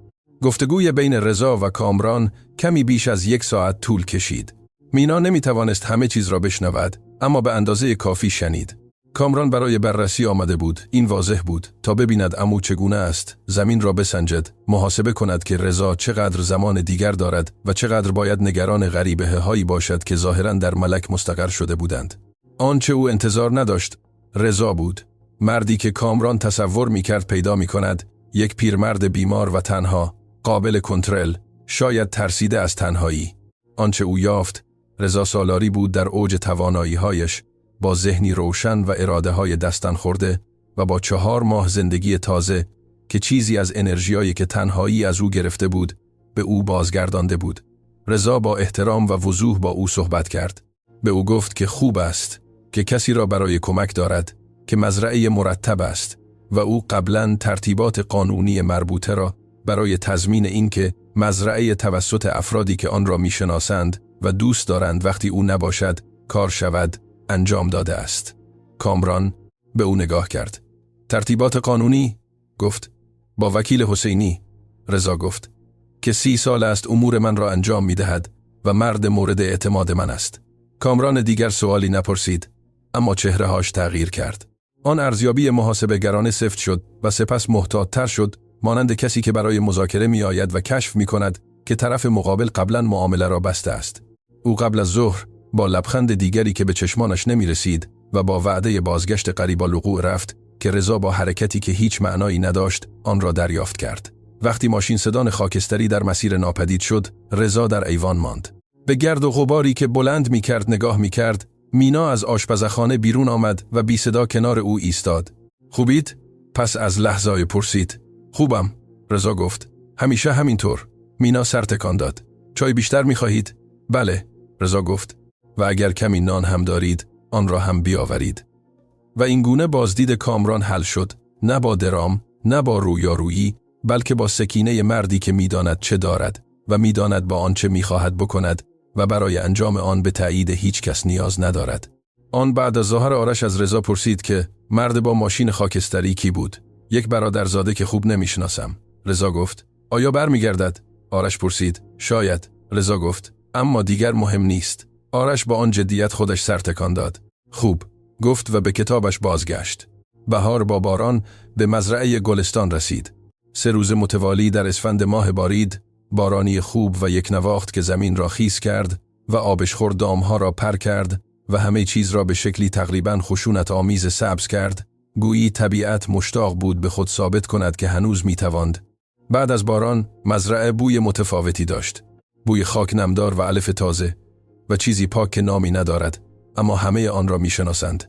گفتگوی بین رضا و کامران کمی بیش از 1 ساعت طول کشید. مینا نمی توانست همه چیز را بشنود، اما به اندازه کافی شنید. کامران برای بررسی آمده بود، این واضح بود، تا ببیند عمو چگونه است، زمین را بسنجد، محاسبه کند که رضا چقدر زمان دیگر دارد و چقدر باید نگران غریبه هایی باشد که ظاهراً در ملک مستقر شده بودند. آنچه او انتظار نداشت، رضا بود. مردی که کامران تصور می کرد پیدا می کند، یک پیرمرد بیمار و تنها، قابل کنترل، شاید ترسیده از تنهایی. آنچه او یافت، رضا سالاری بود در اوج توانایی‌هایش، با ذهنی روشن و اراده‌های دستن خورده و با 4 ماه زندگی تازه که چیزی از انرژیایی که تنهایی از او گرفته بود به او بازگردانده بود. رضا با احترام و وضوح با او صحبت کرد. به او گفت که خوب است که کسی را برای کمک دارد، که مزرعه مرتب است و او قبلاً ترتیبات قانونی مربوطه را برای تضمین اینکه مزرعه توسط افرادی که آن را میشناسند و دوست دارند وقتی او نباشد کار شود انجام داده است. کامران به او نگاه کرد. ترتیبات قانونی؟ گفت. با وکیل حسینی. رضا گفت. که 30 سال است امور من را انجام میدهد و مرد مورد اعتماد من است. کامران دیگر سوالی نپرسید، اما چهره‌هاش تغییر کرد. آن ارزیابی محاسبه‌گرانه سفت شد و سپس محتاط‌تر شد، مانند کسی که برای مذاکره می‌آید و کشف می‌کند که طرف مقابل قبلاً معامله را بسته است. او قبل از ظهر با لبخند دیگری که به چشمانش نمی‌رسید و با وعده بازگشت قریب الوقوع رفت که رضا با حرکتی که هیچ معنایی نداشت آن را دریافت کرد. وقتی ماشین سدان خاکستری در مسیر ناپدید شد، رضا در ایوان ماند. به گرد و غباری که بلند می‌کرد نگاه می‌کرد. مینا از آشپزخانه بیرون آمد و بی صدا کنار او ایستاد. خوبید؟ پس از لحظه‌ای پرسید. خوبم، رضا گفت. همیشه همینطور. مینا سر تکان داد. چای بیشتر می‌خواهید؟ بله، رضا گفت. و اگر کمی نان هم دارید، آن را هم بیاورید. و این گونه بازدید کامران حل شد، نه با درام، نه با رویارویی، بلکه با سکینه مردی که می‌داند چه دارد و می‌داند با آنچه می‌خواهد بکند و برای انجام آن به تایید هیچ کس نیاز ندارد. آن بعد از ظهر آرش از رضا پرسید که مرد با ماشین خاکستری کی بود. یک برادرزاده که خوب نمیشناسم. رضا گفت. آیا برمیگردد؟ آرش پرسید. شاید. رضا گفت. اما دیگر مهم نیست. آرش با آن جدیت خودش سر تکان داد. خوب، گفت و به کتابش بازگشت. بهار با باران به مزرعه گلستان رسید. 3 روز متوالی در اسفند ماه بارید، بارانی خوب و یک نواخت که زمین را خیس کرد و آبشخور دامها را پر کرد و همه چیز را به شکلی تقریباً خشونت آمیز سبز کرد، گویی طبیعت مشتاق بود به خود ثابت کند که هنوز میتواند. بعد از باران، مزرعه بوی متفاوتی داشت. بوی خاک نمدار و علف تازه و چیزی پاک که نامی ندارد، اما همه آن را میشناسند.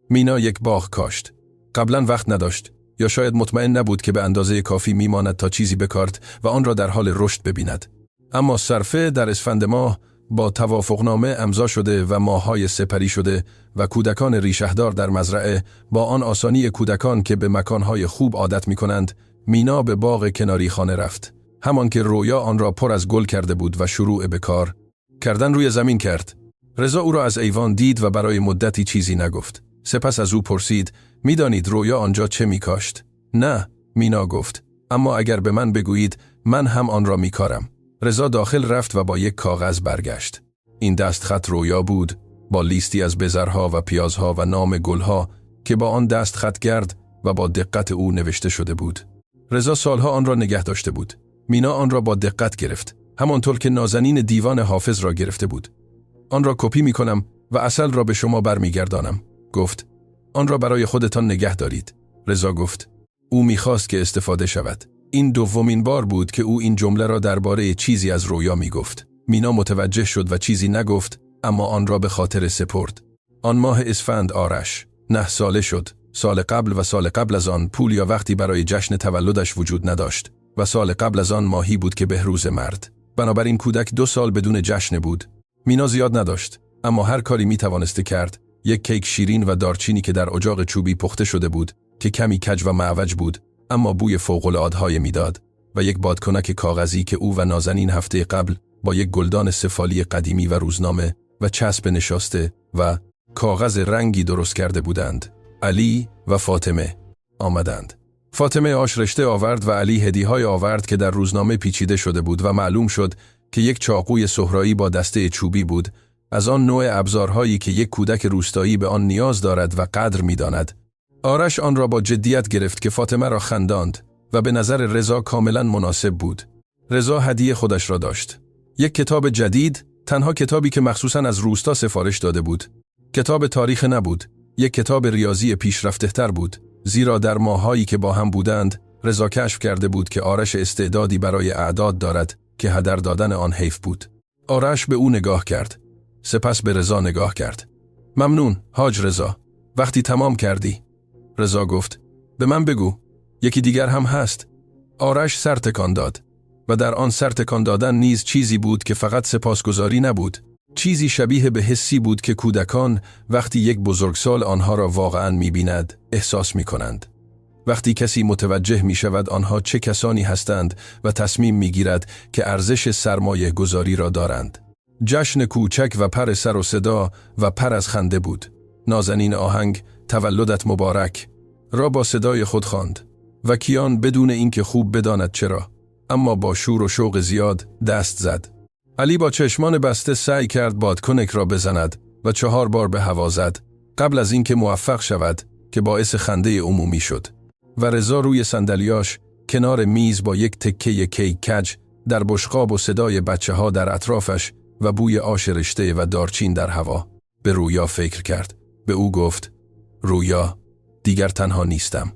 مینا یک باغ کاشت. قبلا وقت نداشت یا شاید مطمئن نبود که به اندازه کافی میماند تا چیزی بکارد و آن را در حال رشد ببیند. اما صرفه در اسفند ماه با توافقنامه امضا شده و ماه‌های سپری شده و کودکان ریشه‌دار در مزرعه با آن آسانی کودکان که به مکانهای خوب عادت می‌کنند، مینا به باغ کناری خانه رفت. همان که رویا آن را پر از گل کرده بود و شروع به کار کردن روی زمین کرد. رضا او را از ایوان دید و برای مدتی چیزی نگفت. سپس از او پرسید: می‌دانید رویا آنجا چه می‌کاشت؟ نه، مینا گفت، اما اگر به من بگویید من هم آن را می‌کارم. رضا داخل رفت و با یک کاغذ برگشت. این دستخط رویا بود، با لیستی از بذرها و پیازها و نام گلها که با آن دستخط گرد و با دقت او نوشته شده بود. رضا سالها آن را نگه داشته بود. مینا آن را با دقت گرفت، همانطور که نازنین دیوان حافظ را گرفته بود. آن را کپی می‌کنم و اصل را به شما برمیگردانم، گفت. آن را برای خودتان نگه دارید. رضا گفت. او می‌خواست که استفاده شود. این دومین بار بود که او این جمله را درباره چیزی از رویا می‌گفت. مینا متوجه شد و چیزی نگفت، اما آن را به خاطر سپرد. آن ماه اسفند آرش 9 ساله شد. سال قبل و سال قبل از آن پول یا وقتی برای جشن تولدش وجود نداشت و سال قبل از آن ماهی بود که بهروز مرد. بنابراین کودک 2 سال بدون جشن بود. مینا زیاد نداشت، اما هر کاری می‌توانسته کرد. یک کیک شیرین و دارچینی که در اجاق چوبی پخته شده بود که کمی کج و معوج بود، اما بوی فوق‌العاده‌ای میداد، و یک بادکنک کاغذی که او و نازنین هفته قبل با یک گلدان سفالی قدیمی و روزنامه و چسب نشاسته و کاغذ رنگی درست کرده بودند. علی و فاطمه آمدند. فاطمه آش رشته آورد و علی هدیه‌های آورد که در روزنامه پیچیده شده بود و معلوم شد که یک چاقوی صحرایی با دسته چوبی بود، از آن نوع ابزارهایی که یک کودک روستایی به آن نیاز دارد و قدر می‌داند. آرش آن را با جدیت گرفت که فاطمه را خنداند و به نظر رضا کاملا مناسب بود. رضا هدیه خودش را داشت. یک کتاب جدید، تنها کتابی که مخصوصاً از روستا سفارش داده بود. کتاب تاریخ نبود، یک کتاب ریاضی پیشرفته‌تر بود، زیرا در ماهایی که با هم بودند، رضا کشف کرده بود که آرش استعدادی برای اعداد دارد که هدر دادن آن حیف بود. آرش به او نگاه کرد، سپس به رضا نگاه کرد. ممنون، حاج رضا. وقتی تمام کردی؟ رضا گفت. به من بگو، یکی دیگر هم هست. آرش سر تکان داد و در آن سر تکان دادن نیز چیزی بود که فقط سپاسگزاری نبود. چیزی شبیه به حسی بود که کودکان وقتی یک بزرگسال آنها را واقعاً می‌بیند احساس می‌کنند. وقتی کسی متوجه می‌شود آنها چه کسانی هستند و تصمیم می‌گیرد که ارزش سرمایه گذاری را دارند. جشن کوچک و پر سر و صدا و پر از خنده بود. نازنین آهنگ تولدت مبارک را با صدای خود خواند و کیان بدون اینکه خوب بداند چرا، اما با شور و شوق زیاد دست زد. علی با چشمان بسته سعی کرد بادکنک را بزند و 4 بار به هوا زد قبل از اینکه موفق شود که باعث خنده عمومی شد. و رضا روی صندلیاش کنار میز با یک تکه کیک کج در بشقاب و صدای بچه‌ها در اطرافش و بوی آش رشته و دارچین در هوا به رویا فکر کرد. به او گفت: رویا، دیگر تنها نیستم.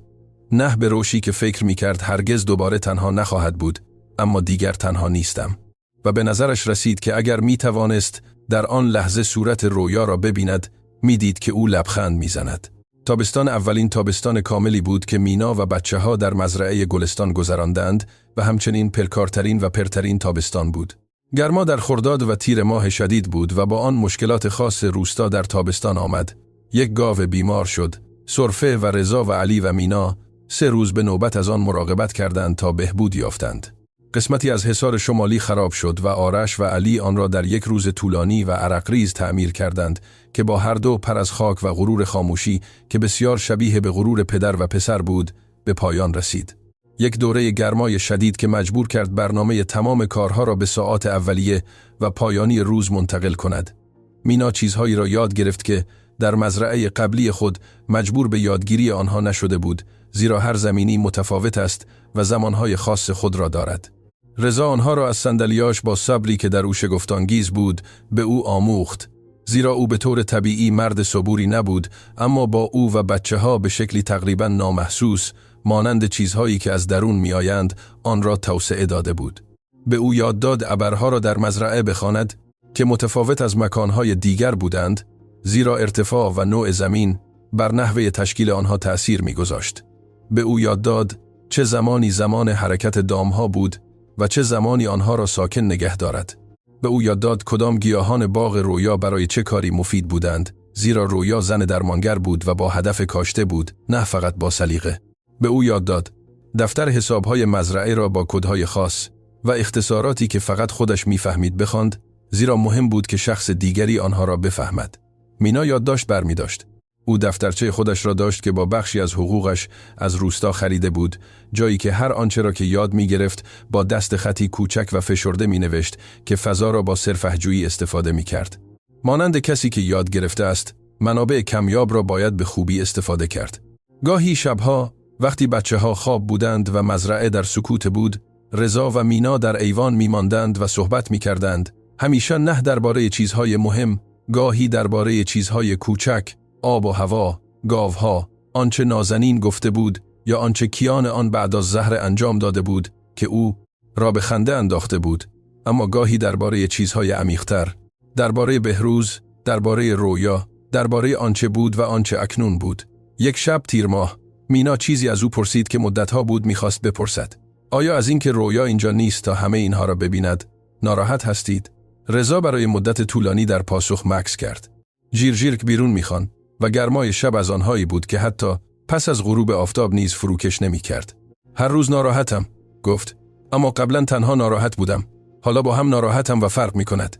نه به روشی که فکر می‌کرد هرگز دوباره تنها نخواهد بود، اما دیگر تنها نیستم. و به نظرش رسید که اگر می‌توانست در آن لحظه صورت رویا را ببیند، می‌دید که او لبخند می‌زند. تابستان اولین تابستان کاملی بود که مینا و بچه‌ها در مزرعه گلستان گذراندند و همچنین پرکارترین و پرترین تابستان بود. گرما در خرداد و تیر ماه شدید بود و با آن مشکلات خاص روستا در تابستان آمد. یک گاو بیمار شد. سرفه و رضا و علی و مینا 3 روز به نوبت از آن مراقبت کردند تا بهبود یافتند. قسمتی از حصار شمالی خراب شد و آرش و علی آن را در یک روز طولانی و عرقریز تعمیر کردند که با هر دو پر از خاک و غرور خاموشی که بسیار شبیه به غرور پدر و پسر بود به پایان رسید. یک دوره گرمای شدید که مجبور کرد برنامه تمام کارها را به ساعات اولیه و پایانی روز منتقل کند. مینا چیزهایی را یاد گرفت که در مزرعه قبلی خود مجبور به یادگیری آنها نشده بود زیرا هر زمینی متفاوت است و زمانهای خاص خود را دارد. رضا آنها را از صندلیاش با صبری که در او شگفت‌انگیز بود به او آموخت، زیرا او به طور طبیعی مرد صبوری نبود، اما با او و بچه‌ها به شکلی تقریباً نامحسوس، مانند چیزهایی که از درون میآیند، آن را توسعه داده بود. به او یاد داد ابرها را در مزرعه بخواند که متفاوت از مکانهای دیگر بودند، زیرا ارتفاع و نوع زمین بر نحوه تشکیل آنها تأثیر می‌گذاشت. به او یاد داد چه زمانی زمان حرکت دامها بود و چه زمانی آنها را ساکن نگه دارد. به او یاد داد کدام گیاهان باغ رویا برای چه کاری مفید بودند، زیرا رویا زن درمانگر بود و با هدف کاشته بود، نه فقط با سلیقه. به او یاد داد دفتر حسابهای مزرعه را با کدهای خاص و اختصاراتی که فقط خودش میفهمید بخواند، زیرا مهم بود که شخص دیگری آنها را بفهمد. مینا یادداشت برمی‌داشت. او دفترچه خودش را داشت که با بخشی از حقوقش از روستا خریده بود، جایی که هر آنچه را که یاد می‌گرفت با دست خطی کوچک و فشرده می‌نوشت که فضا را با سرفه‌جویی استفاده می‌کرد. مانند کسی که یاد گرفته است، منابع کمیاب را باید به خوبی استفاده کرد. گاهی شبها وقتی بچه‌ها خواب بودند و مزرعه در سکوت بود، رضا و مینا در ایوان می‌ماندند و صحبت می‌کردند، همیشه نه درباره چیزهای مهم، گاهی درباره چیزهای کوچک، آب و هوا، گاوها، آنچه نازنین گفته بود یا آنچه کیان آن بعد از زهر انجام داده بود که او را به خنده انداخته بود، اما گاهی درباره چیزهای عمیق‌تر، درباره بهروز، درباره رویا، درباره آنچه بود و آنچه اکنون بود. یک شب تیر ماه، مینا چیزی از او پرسید که مدتها بود می‌خواست بپرسد. آیا از اینکه رویا اینجا نیست تا همه اینها را ببیند ناراحت هستید؟ رضا برای مدت طولانی در پاسخ مکث کرد. ژیرک بیرون می‌خوان و گرمای شب از آنهایی بود که حتی پس از غروب آفتاب نیز فروکش نمی‌کرد. هر روز ناراحتم، گفت، اما قبلا تنها ناراحت بودم. حالا با هم ناراحتم و فرق می‌کند.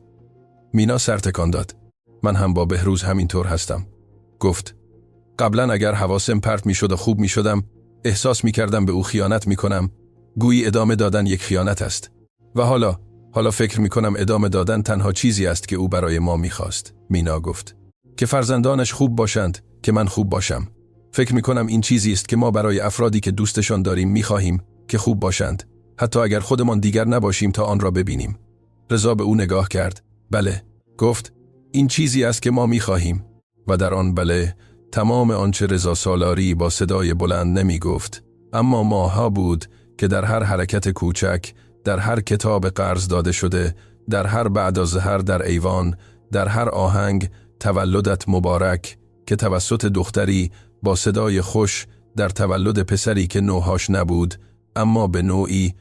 مینا سر تکان داد. من هم با بهروز همینطور هستم، گفت. قبلا اگر حواسم پرت می‌شد و خوب می‌شدم، احساس می‌کردم به او خیانت می‌کنم، گویی ادامه دادن یک خیانت است. و حالا فکر می‌کنم ادامه دادن تنها چیزی است که او برای ما می‌خواست. مینا گفت. که فرزندانش خوب باشند، که من خوب باشم. فکر می‌کنم این چیزی است که ما برای افرادی که دوستشان داریم می‌خواهیم که خوب باشند، حتی اگر خودمان دیگر نباشیم تا آن را ببینیم. رضا به او نگاه کرد. بله، گفت. این چیزی است که ما می‌خواهیم. و در آن بله تمام آنچه رضا سالاری با صدای بلند نمی‌گفت، اما ماها بود که در هر حرکت کوچک، در هر کتاب قرض داده شده، در هر بعد از ظهر در ایوان، در هر آهنگ تولدت مبارک که توسط دختری با صدای خوش در تولد پسری که نوهاش نبود، اما به نوعی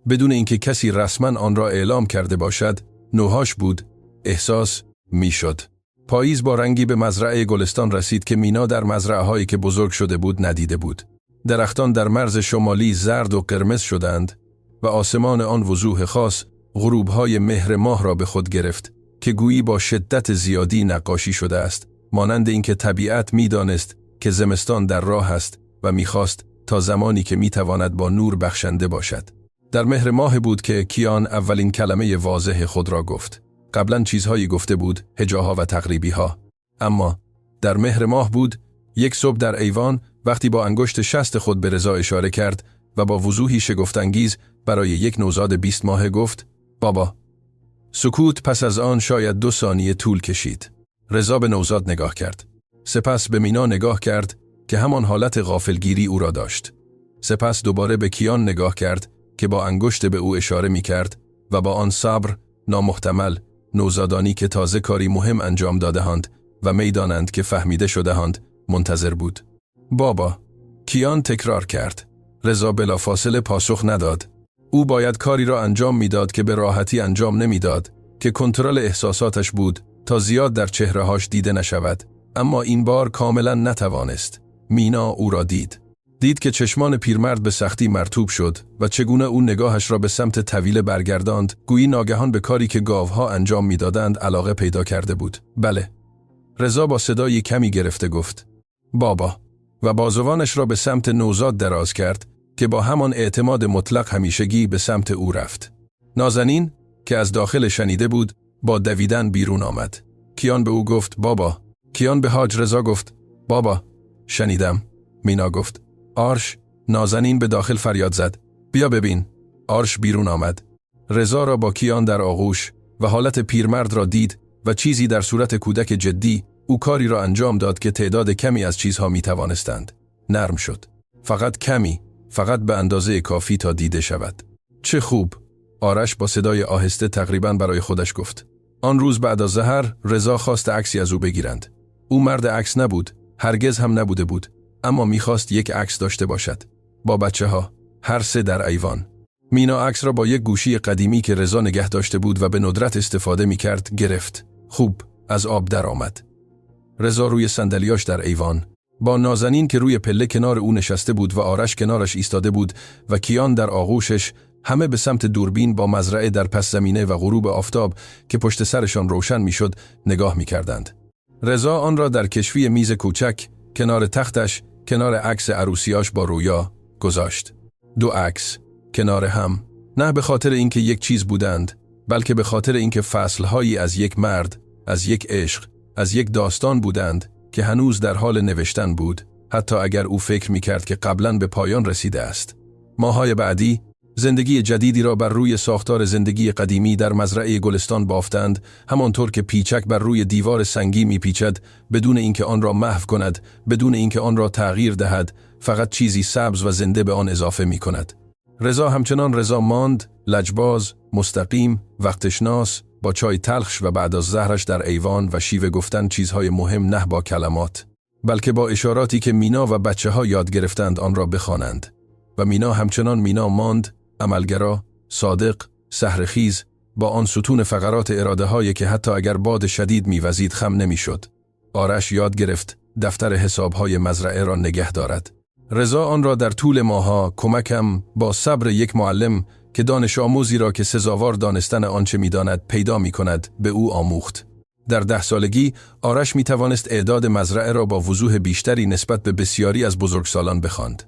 بدون اینکه کسی رسما آن را اعلام کرده باشد نوهاش بود، احساس میشد. پاییز با رنگی به مزرعه گلستان رسید که مینا در مزرعه‌هایی که بزرگ شده بود ندیده بود. درختان در مرز شمالی زرد و قرمز شدند و آسمان آن وضوح خاص غروب‌های مهر ماه را به خود گرفت که گویی با شدت زیادی نقاشی شده است، مانند اینکه طبیعت می‌دانست که زمستان در راه است و می‌خواست تا زمانی که می‌تواند با نور بخشنده باشد. در مهر ماه بود که کیان اولین کلمه واضح خود را گفت. قبلا چیزهایی گفته بود، هجاها و تقریبی‌ها، اما در مهر ماه بود. یک صبح در ایوان وقتی با انگشت شست خود به رضا اشاره کرد و با وضوحی شگفت‌انگیز برای یک نوزاد 20 ماهه گفت بابا. سکوت پس از آن شاید 2 ثانیه طول کشید. رضا به نوزاد نگاه کرد. سپس به مینا نگاه کرد که همان حالت غافلگیری او را داشت. سپس دوباره به کیان نگاه کرد که با انگشت به او اشاره می کرد و با آن صبر نامحتمل نوزادانی که تازه کاری مهم انجام داده‌اند و میدانند که فهمیده شده‌اند منتظر بود. بابا. کیان تکرار کرد. رضا بلافاصله پاسخ نداد. او باید کاری را انجام میداد که به راحتی انجام نمیداد، که کنترل احساساتش بود تا زیاد در چهره‌هاش دیده نشود، اما این بار کاملا نتوانست. مینا او را دید که چشمان پیرمرد به سختی مرطوب شد و چگونه او نگاهش را به سمت طویل برگرداند، گویی ناگهان به کاری که گاوها انجام میدادند علاقه پیدا کرده بود. بله. رضا با صدایی کمی گرفته گفت بابا و بازوانش را به سمت نوزاد دراز کرد که با همان اعتماد مطلق همیشگی به سمت او رفت. نازنین که از داخل شنیده بود با دویدن بیرون آمد. کیان به او گفت بابا. کیان به حاج رضا گفت بابا. شنیدم. مینا گفت آرش، نازنین به داخل فریاد زد. بیا ببین. آرش بیرون آمد. رضا را با کیان در آغوش و حالت پیرمرد را دید و چیزی در صورت کودک جدی. او کاری را انجام داد که تعداد کمی از چیزها می توانستند. نرم شد. فقط کمی، فقط به اندازه کافی تا دیده شود. چه خوب. آرش با صدای آهسته تقریباً برای خودش گفت. آن روز بعد از ظهر رضا خواست عکسی از او بگیرند. او مرد عکس نبود، هرگز هم نبوده بود، اما میخواست یک عکس داشته باشد. با بچه‌ها، هر سه در ایوان. مینا عکس را با یک گوشی قدیمی که رضا نگه داشته بود و به ندرت استفاده میکرد گرفت. خوب، از آب در آمد. رضا روی صندلیاش در ایوان، با نازنین که روی پله کنار او نشسته بود و آرش کنارش ایستاده بود و کیان در آغوشش، همه به سمت دوربین با مزرعه در پس زمینه و غروب آفتاب که پشت سرشان روشن میشد نگاه میکردند. رضا آن را در کشوی میز کوچک کنار تختش، کنار عکس عروسیاش با رویا گذاشت. 2 عکس کنار هم، نه به خاطر اینکه یک چیز بودند، بلکه به خاطر اینکه فصلهایی از یک مرد، از یک عشق، از یک داستان بودند که هنوز در حال نوشتن بود، حتی اگر او فکر میکرد که قبلاً به پایان رسیده است. ماهای بعدی زندگی جدیدی را بر روی ساختار زندگی قدیمی در مزرعه گلستان بافتند، همانطور که پیچک بر روی دیوار سنگی میپیچد بدون اینکه آن را محو کند، بدون اینکه آن را تغییر دهد، فقط چیزی سبز و زنده به آن اضافه میکند. رضا همچنان رضا ماند، لجباز، مستقیم، وقتشناس، با چای تلخش و بعد از ظهرش در ایوان و شیوه گفتن چیزهای مهم نه با کلمات، بلکه با اشاراتی که مینا و بچه‌ها یاد گرفتند آن را بخوانند. و مینا همچنان مینا ماند، عملگرا، صادق، سحرخیز، با آن ستون فقرات اراده‌هایی که حتی اگر باد شدید می‌وزید خم نمی‌شد. آرش یاد گرفت دفتر حساب‌های مزرعه را نگه دارد. رضا آن را در طول ماه‌ها کمکم با صبر یک معلم که دانش آموزی را که سزاوار دانستن آنچه می‌داند پیدا می‌کند به او آموخت. در 10 سالگی آرش می‌توانست اعداد مزرعه را با وضوح بیشتری نسبت به بسیاری از بزرگسالان بخواند.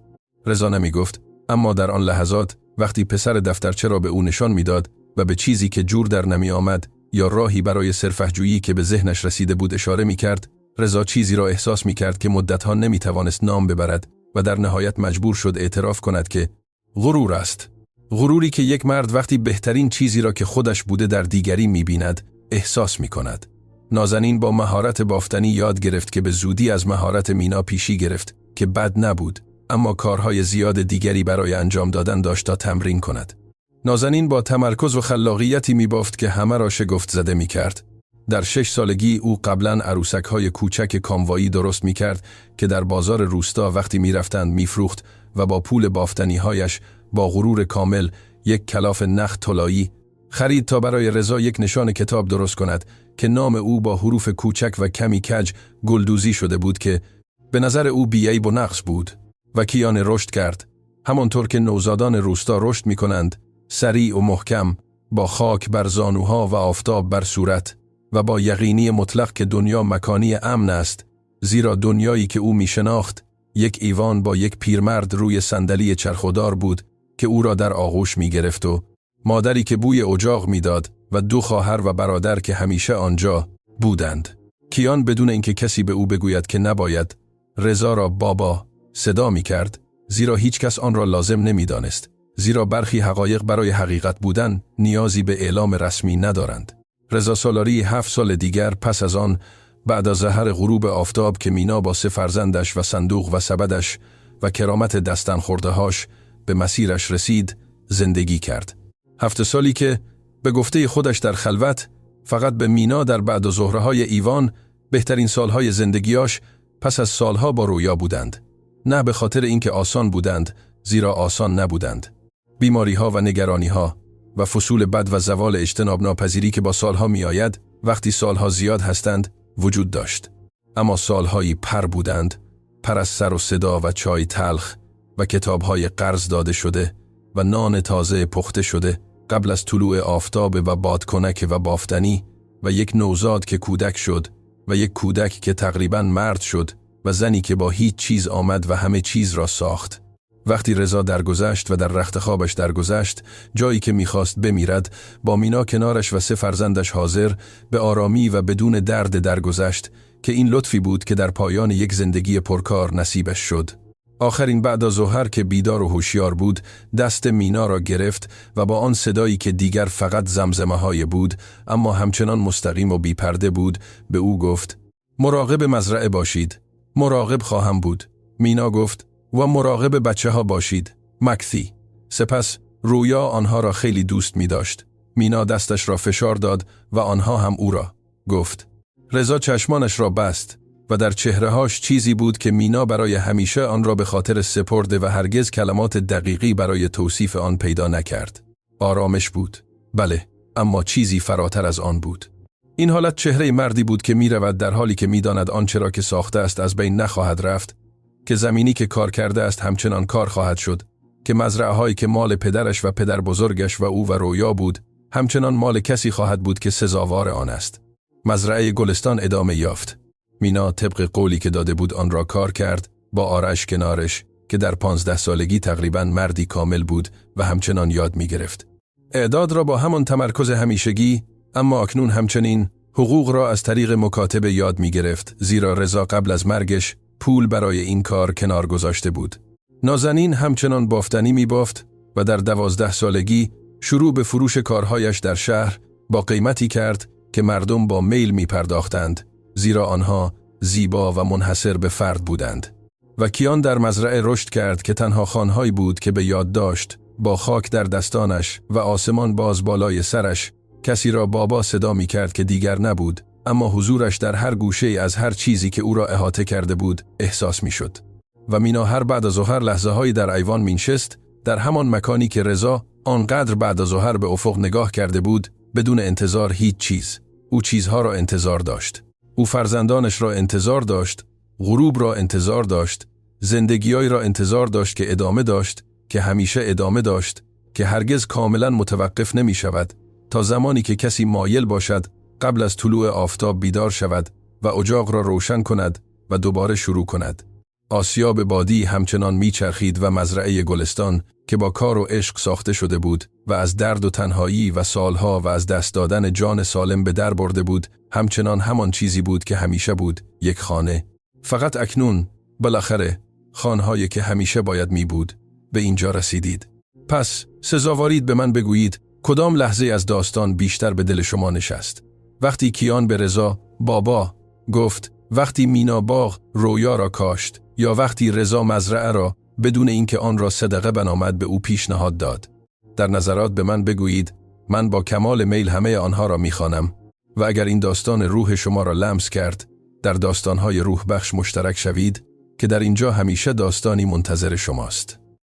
رضا نمی‌گفت، اما در آن لحظات وقتی پسر دفترچه را به او نشان می‌داد و به چیزی که جور در نمی آمد یا راهی برای سرفه‌جویی که به ذهنش رسیده بود اشاره می‌کرد، رضا چیزی را احساس می‌کرد که مدت‌ها نمی‌توانست نام ببرد و در نهایت مجبور شد اعتراف کند که غرور است. غروری که یک مرد وقتی بهترین چیزی را که خودش بوده در دیگری می‌بیند احساس می‌کند. نازنین با مهارت بافتنی یاد گرفت که به زودی از مهارت مینا پیشی گرفت که بد نبود، اما کارهای زیاد دیگری برای انجام دادن داشت تا تمرین کند. نازنین با تمرکز و خلاقیتی می‌بافت که همه را شگفت زده می‌کرد. در 6 سالگی او قبلاً عروسک‌های کوچک کاموایی درست می‌کرد که در بازار روستا وقتی می‌رفتند می‌فروخت و با پول بافتنی‌هایش با غرور کامل یک کلاف نخ طلایی خرید تا برای رضا یک نشان کتاب درست کند که نام او با حروف کوچک و کمی کج گلدوزی شده بود که به نظر او بی‌عیب و نقص بود. و کیان رشد کرد، همانطور که نوزادان روستا رشد می‌کنند، سریع و محکم، با خاک بر زانوها و آفتاب بر صورت و با یقینی مطلق که دنیا مکانی امن است، زیرا دنیایی که او می‌شناخت یک ایوان با یک پیرمرد روی صندلی چرخدار بود که او را در آغوش می‌گرفت و مادری که بوی اجاق می‌داد و 2 خواهر و برادر که همیشه آنجا بودند. کیان بدون اینکه کسی به او بگوید که نباید رضا را بابا صدا می‌کرد، زیرا هیچ کس آن را لازم نمی‌دانست، زیرا برخی حقایق برای حقیقت بودن نیازی به اعلام رسمی ندارند. رضا سالاری 7 سال دیگر پس از آن، بعد از ظهر غروب آفتاب که مینا با 3 فرزندش و صندوق و سبدش و کرامت دستن خورده‌هاش به مسیرش رسید، زندگی کرد. 7 سالی که به گفته خودش در خلوت فقط به مینا در بعد از ظهرهای ایوان بهترین سالهای زندگیاش پس از سالها با رویا بودند. نه به خاطر اینکه آسان بودند، زیرا آسان نبودند. بیماری‌ها و نگرانی‌ها و فصول بد و زوال اجتناب ناپذیری که با سالها می آید وقتی سالها زیاد هستند وجود داشت. اما سالهایی پر بودند، پر از سر و صدا و چای تلخ و کتاب‌های قرض داده شده و نان تازه پخته شده قبل از طلوع آفتاب و بادکنک و بافتنی و یک نوزاد که کودک شد و یک کودک که تقریباً مرد شد و زنی که با هیچ چیز آمد و همه چیز را ساخت. وقتی رضا درگذشت و در رخت خوابش درگذشت، جایی که میخواست بمیرد، با مینا کنارش و 3 فرزندش حاضر، به آرامی و بدون درد درگذشت که این لطفی بود که در پایان یک زندگی پرکار نصیبش شد. آخرین بعد از ظهر که بیدار و هوشیار بود، دست مینا را گرفت و با آن صدایی که دیگر فقط زمزمه‌های بود اما همچنان مستقیم و بی‌پرده بود به او گفت: مراقب مزرعه باشید. مراقب خواهم بود. مینا گفت: و مراقب بچه ها باشید. مکثی. سپس رویا آنها را خیلی دوست می داشت. مینا دستش را فشار داد و آنها هم او را. گفت. رضا چشمانش را بست و در چهره‌هاش چیزی بود که مینا برای همیشه آن را به خاطر سپرده و هرگز کلمات دقیقی برای توصیف آن پیدا نکرد. آرامش بود. بله، اما چیزی فراتر از آن بود. این حالت چهره مردی بود که می رود در حالی که می داند آنچه را که ساخته است از بین نخواهد رفت، که زمینی که کار کرده است همچنان کار خواهد شد، که مزرعه هایی که مال پدرش و پدر بزرگش و او و رویا بود همچنان مال کسی خواهد بود که سزاوار آن است. مزرعه گلستان ادامه یافت. مینا طبق قولی که داده بود آن را کار کرد، با آرش کنارش که در 15 سالگی تقریباً مردی کامل بود و همچنان یاد می گرفت. اعداد را با همان تمرکز همیشگی، اما اکنون همچنین حقوق را از طریق مکاتبه یاد می گرفت، زیرا رضا قبل از مرگش پول برای این کار کنار گذاشته بود. نازنین همچنان بافتنی می بافت و در 12 سالگی شروع به فروش کارهایش در شهر با قیمتی کرد که مردم با میل می پرداختند، زیرا آنها زیبا و منحصر به فرد بودند. و کیان در مزرعه رشد کرد که تنها خانهایی بود که به یاد داشت، با خاک در دستانش و آسمان باز بالای سرش. کسی را بابا صدا می کرد که دیگر نبود، اما حضورش در هر گوشه از هر چیزی که او را احاطه کرده بود احساس می شد. و مینا هر بعد از ظهر لحظه هایی در ایوان می نشست، در همان مکانی که رضا آنقدر بعد از ظهر به افق نگاه کرده بود، بدون انتظار هیچ چیز. او چیزها را انتظار داشت. او فرزندانش را انتظار داشت، غروب را انتظار داشت، زندگیایی را انتظار داشت که ادامه داشت، که همیشه ادامه داشت، که هرگز کاملا متوقف نمی شود، تا زمانی که کسی مایل باشد قبل از طلوع آفتاب بیدار شود و اجاق را روشن کند و دوباره شروع کند. آسیاب بادی همچنان میچرخید و مزرعه گلستان که با کار و عشق ساخته شده بود و از درد و تنهایی و سالها و از دست دادن جان سالم به در برده بود، همچنان همان چیزی بود که همیشه بود، یک خانه. فقط اکنون، بالاخره، خانهایی که همیشه باید می بود، به اینجا رسیدید. پس، سزاوارید به من بگویید، کدام لحظه از داستان بیشتر به دل شما نشست؟ وقتی کیان به رضا بابا گفت، وقتی مینا باغ رویا را کاشت، یا وقتی رضا مزرعه را بدون اینکه آن را صدقه بنامد به او پیشنهاد داد؟ در نظرات به من بگویید، من با کمال میل همه آنها را میخوانم و اگر این داستان روح شما را لمس کرد، در داستانهای روح بخش مشترک شوید که در اینجا همیشه داستانی منتظر شماست.